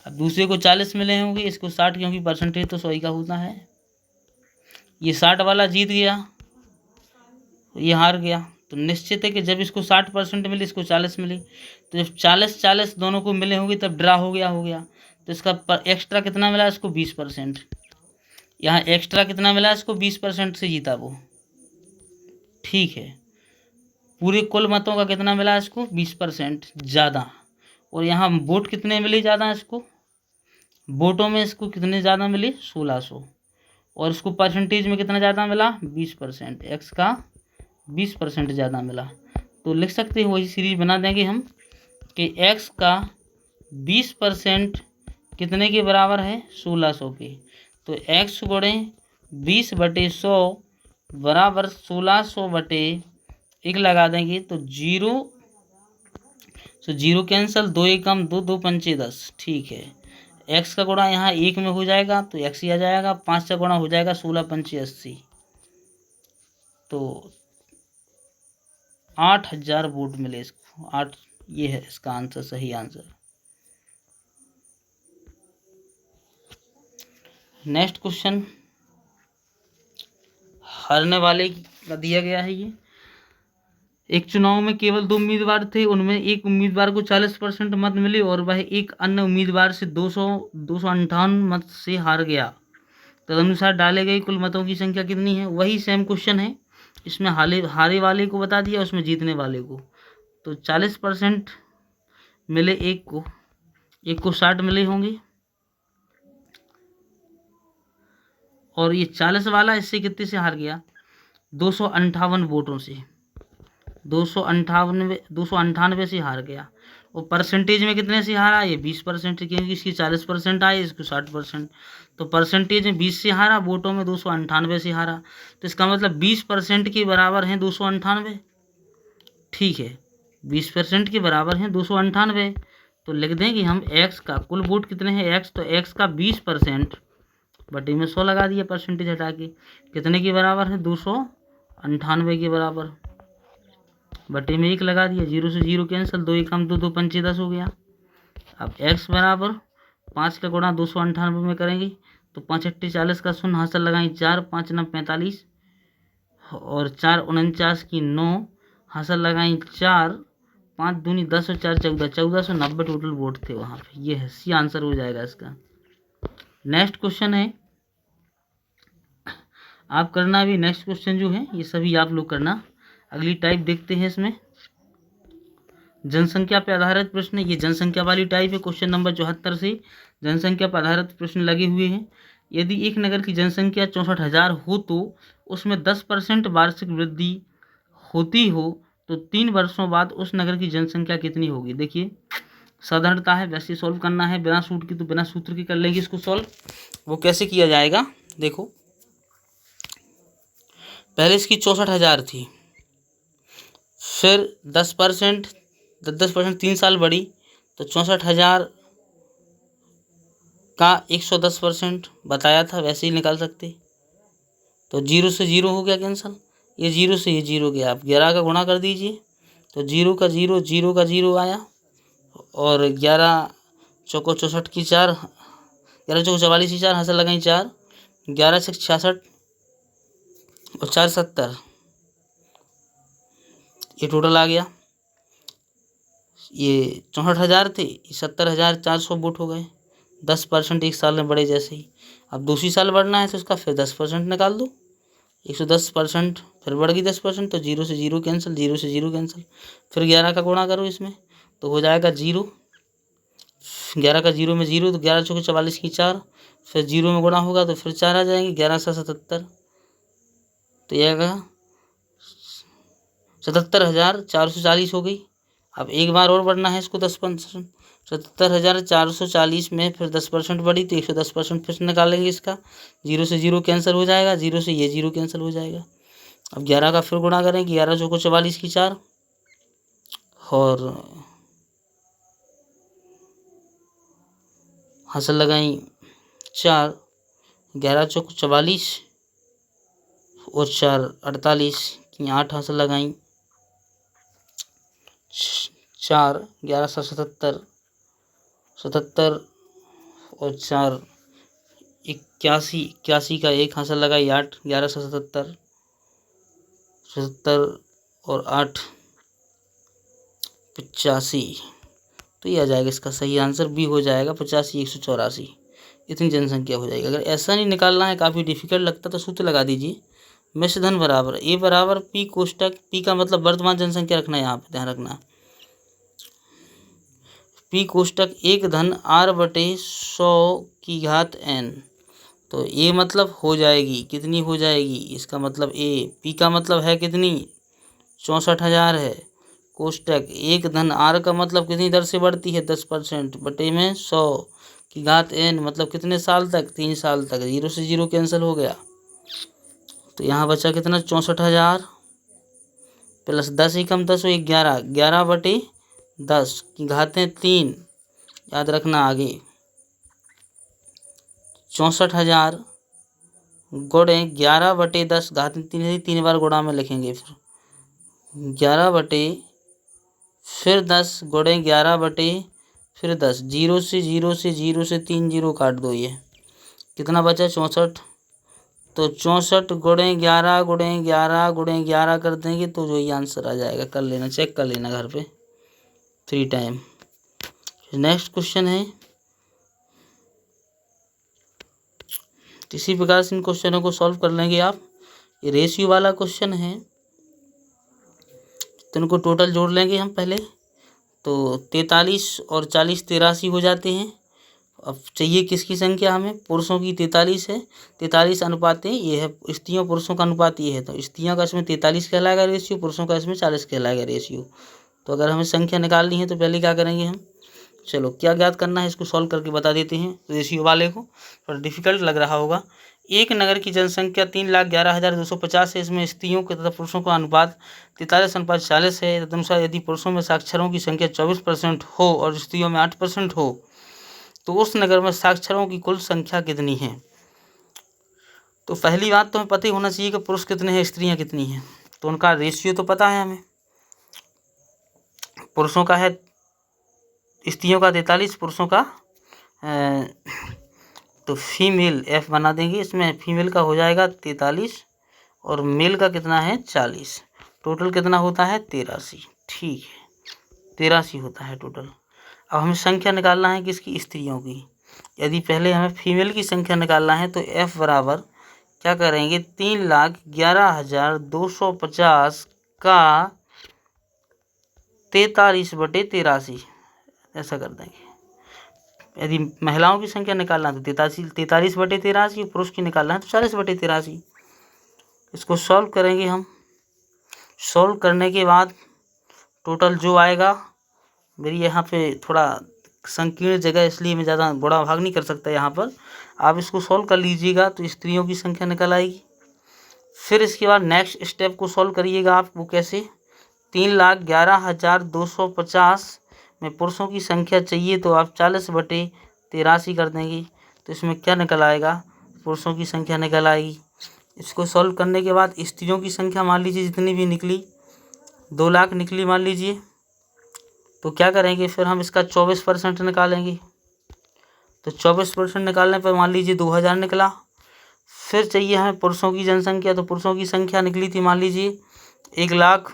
अब दूसरे को 40 मिले होंगे, इसको 60, क्योंकि परसेंटेज तो 100 का होता है। ये 60 वाला जीत गया, ये हार गया। तो निश्चित है कि जब इसको 60% मिले, इसको 40 मिले, तो जब 40-40 दोनों को मिले होंगे तब ड्रा हो गया। तो इसका एक्स्ट्रा कितना मिला इसको 20%, यहाँ एक्स्ट्रा कितना मिला इसको 20% से जीता वो, ठीक है। पूरे कुल मतों का कितना मिला इसको 20% ज़्यादा, और यहाँ वोट कितने मिले ज़्यादा इसको, वोटों में इसको कितने ज़्यादा मिले 1600, और इसको परसेंटेज में कितना ज़्यादा मिला 20%, एक्स का 20% ज़्यादा मिला। तो लिख सकते हैं, वही सीरीज बना देंगे हम कि एक्स का 20% कितने के बराबर है 1600 के। तो x गुणे 20/100 बराबर 1600/1 लगा देंगे, तो 0 कैंसल, 2 एकम 2, 2 पंचे 10, ठीक है। x का गुणा यहाँ 1 में हो जाएगा तो x ही आ जाएगा, 5 का गुणा हो जाएगा 16 पंचे 80, तो 8000 वोट मिले इसको, 8, ये है इसका आंसर, सही आंसर। नेक्स्ट क्वेश्चन, हारने वाले का दिया गया है ये। एक चुनाव में केवल 2 उम्मीदवार थे, उनमें एक उम्मीदवार को 40% मत मिले और वह एक अन्य उम्मीदवार से 258 मत से हार गया। तदनुसार डाले गए कुल मतों की संख्या कितनी है? वही सेम क्वेश्चन है, इसमें हारे वाले को बता दिया, उसमें जीतने वाले को। तो 40% मिले एक को 60 मिले होंगे, और ये 40 वाला इससे कितने से हार गया 258 वोटों से, 298 से हार गया। और परसेंटेज में कितने से हारा, ये 20%, क्योंकि इसकी 40% आए, इसको 60%, तो परसेंटेज में 20 से हारा, वोटों में 298 से हारा। तो इसका मतलब 20% के बराबर हैं 298, ठीक है, 20% के बराबर हैं 298। तो लिख दें कि हम x का कुल वोट कितने हैं x, तो x का 20% बटे में 100 लगा दिया, परसेंटेज हटा के, कितने के बराबर है 298 के बराबर। बटे में 1 लगा दिया, 0 से 0 कैंसिल, 2 एकम 2, 2 पंचे 10 हो गया। अब x बराबर 5 का गुणा 298 में करेंगे तो 5 अट्ठे 40 का शून्य हासिल लगाएं 4, 5 9 45 और 4 49 की 9 हासिल लगाएं 4, 5 दूनी 10 और 4 14, 1490 टोटल वोट थे वहाँ पे। ये है सी आंसर हो जाएगा इसका। नेक्स्ट क्वेश्चन है, आप करना भी नेक्स्ट क्वेश्चन जो है ये सभी आप लोग करना। अगली टाइप देखते हैं इसमें, जनसंख्या पर आधारित प्रश्न। ये जनसंख्या वाली टाइप है। क्वेश्चन नंबर 74 से जनसंख्या पर आधारित प्रश्न लगे हुए हैं। यदि एक नगर की जनसंख्या 64,000 हो तो उसमें 10% वार्षिक वृद्धि होती हो तो 3 वर्षों बाद उस नगर की जनसंख्या कितनी होगी। देखिए साधारणता है, वैसे सॉल्व करना है बिना सूत्र की, तो बिना सूत्र की कर लेंगे इसको सॉल्व। वो कैसे किया जाएगा देखो, पहले इसकी 64,000 थी, फिर 10% 3 साल बढ़ी तो 64,000 का 110% बताया था, वैसे ही निकाल सकते। तो 0 से 0 हो गया कैंसल, ये 0 से ये 0 गया। आप 11 का गुणा कर दीजिए तो 0 का 0, 0 का 0 आया और 11 चौको 64 की 4, 11 चौको 44 की 4 हासिल लगाई 4, 11 से 66 और 4 70, ये टोटल आ गया। ये 64,000 थे, 70,400 वोट हो गए। 10% एक साल में बढ़े जैसे ही। अब दूसरी साल बढ़ना है तो उसका फिर 10% निकाल दो, 110% फिर बढ़ गई 10%, तो 0 से 0 कैंसिल, 0 से 0 कैंसिल, फिर 11 का गुणा करो इसमें तो हो जाएगा 0, 11 का 0 में 0 तो 11 चौके 44 की 4, फिर 0 में गुणा होगा तो फिर 4 आ जाएंगे, 11 से 77, तो यह आएगा 77,440 हो गई। अब एक बार और बढ़ना है इसको 10%, 77,440 में फिर 10% बढ़ी तो 110% फिर निकालेंगे इसका, 0 से 0 कैंसिल हो जाएगा, 0 से ये 0 कैंसिल हो जाएगा। अब 11 का फिर गुणा करेंगे, 11 चौको 44 की 4 और हासिल लगाई 4, 11 चौको 44 और 4 48 की 8 हासिल लगाई 4, 11 से 77 और 4 81 का 1 हासिल लगाई 8, 11 से 77 और 8 85, तो ये आ जाएगा इसका सही आंसर बी हो जाएगा 85 184, इतनी जनसंख्या हो जाएगी। अगर ऐसा नहीं निकालना है, काफ़ी डिफिकल्ट लगता तो सूत्र लगा दीजिए, मिश्र धन बराबर ए बराबर पी कोष्टक, पी का मतलब वर्तमान जनसंख्या रखना है, यहाँ पे ध्यान रखना, पी कोष्टक 1 धन r बटे 100 की घात n, तो ये मतलब हो जाएगी कितनी हो जाएगी, इसका मतलब ए, पी का मतलब है कितनी 64,000 है, कोष्टक 1 धन r का मतलब कितनी दर से बढ़ती है 10% बटे में 100 की घात n, मतलब कितने साल तक 3 साल तक, 0 से 0 कैंसिल हो गया, तो यहाँ बचा कितना 64,000 प्लस 10 एकम 10 हो 11, 11 बटे 10 की घातें 3, याद रखना आगे 64,000 गुणे 11 बटे 10 घातें 3 बार गुणा में लिखेंगे, फिर 11 बटे फिर 10 गुणे 11 बटे फिर 10, 0 से 0 से 0 से 3 0 काट दो, ये कितना बचा 64, तो 64 गुणे 11 गुणे 11 गुणे 11 कर देंगे तो जो ये आंसर आ जाएगा, कर लेना, चेक कर लेना घर पे 3 टाइम। नेक्स्ट क्वेश्चन है, इसी प्रकार से इन क्वेश्चनों को सॉल्व कर लेंगे आप। ये रेशियो वाला क्वेश्चन है तो इनको टोटल जोड़ लेंगे हम पहले, तो 43 और 40 83 हो जाते हैं। अब चाहिए किसकी संख्या, हमें पुरुषों की 43 है, 43 अनुपात ये है, स्त्रियों पुरुषों का अनुपात ये है, तो स्त्रियों का इसमें 43 कहलाएगा रेशियो, पुरुषों का इसमें 40 कहलाएगा रेशियो। तो अगर हमें संख्या निकालनी है तो पहले क्या करेंगे हम, चलो क्या ज्ञात करना है इसको सॉल्व करके बता देते हैं। रेशियो वाले को थोड़ा डिफिकल्ट लग रहा होगा। एक नगर की जनसंख्या 3,11,250 है, इसमें स्त्रियों के तथा पुरुषों का अनुपात 43:40 है। तदनुसार यदि पुरुषों में साक्षरों की संख्या 24% हो और स्त्रियों में 8% हो तो उस नगर में साक्षरों की कुल संख्या कितनी है। तो पहली बात तो हमें पता ही होना चाहिए कि पुरुष कितने हैं स्त्रियां कितनी हैं, तो उनका रेशियो तो पता है हमें, पुरुषों का है, स्त्रियों का 43, पुरुषों का तो फीमेल F बना देंगे। इसमें फीमेल का हो जाएगा 43 और मेल का कितना है 40। टोटल कितना होता है 83। ठीक है, 83 होता है टोटल। अब हमें संख्या निकालना है किसकी, स्त्रियों की। यदि पहले हमें फीमेल की संख्या निकालना है तो F बराबर क्या करेंगे, 3,11,250 का 43/83 ऐसा कर देंगे। यदि महिलाओं की संख्या निकालना है तो 43/83, पुरुष की निकालना है तो 40/83। इसको सॉल्व करेंगे हम। सॉल्व करने के बाद टोटल जो आएगा, मेरी यहाँ पे थोड़ा संकीर्ण जगह इसलिए मैं ज़्यादा बड़ा भाग नहीं कर सकता यहाँ पर, आप इसको सॉल्व कर लीजिएगा तो स्त्रियों की संख्या निकल आएगी। फिर इसके बाद नेक्स्ट स्टेप को सॉल्व करिएगा आप, वो कैसे, 3,11,250 में पुरुषों की संख्या चाहिए तो आप 40/83 कर देंगे तो इसमें क्या निकल आएगा, पुरुषों की संख्या निकल आएगी। इसको सॉल्व करने के बाद स्त्रियों की संख्या मान लीजिए जितनी भी निकली, 2 लाख निकली मान लीजिए, तो क्या करेंगे फिर हम इसका 24% निकालेंगे। तो 24% निकालने पर मान लीजिए 2,000 निकला। फिर चाहिए हमें पुरुषों की जनसंख्या, तो पुरुषों की संख्या निकली थी मान लीजिए 1 लाख,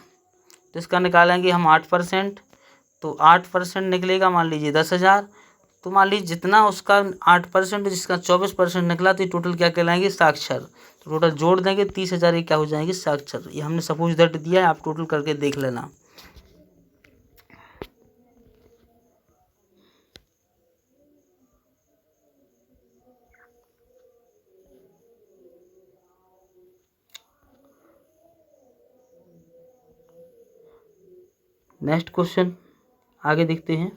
तो इसका निकालेंगे हम 8%, तो 8% निकलेगा मान लीजिए 10,000। तो मान लीजिए जितना उसका 8% जिसका 24% निकला, तो टोटल क्या कहलाएंगे, साक्षर। तो टोटल जोड़ देंगे 30,000, ये क्या हो जाएंगे, साक्षर। ये हमने सपोज दैट दिया है, आप टोटल करके देख लेना। नेक्स्ट क्वेश्चन आगे देखते हैं।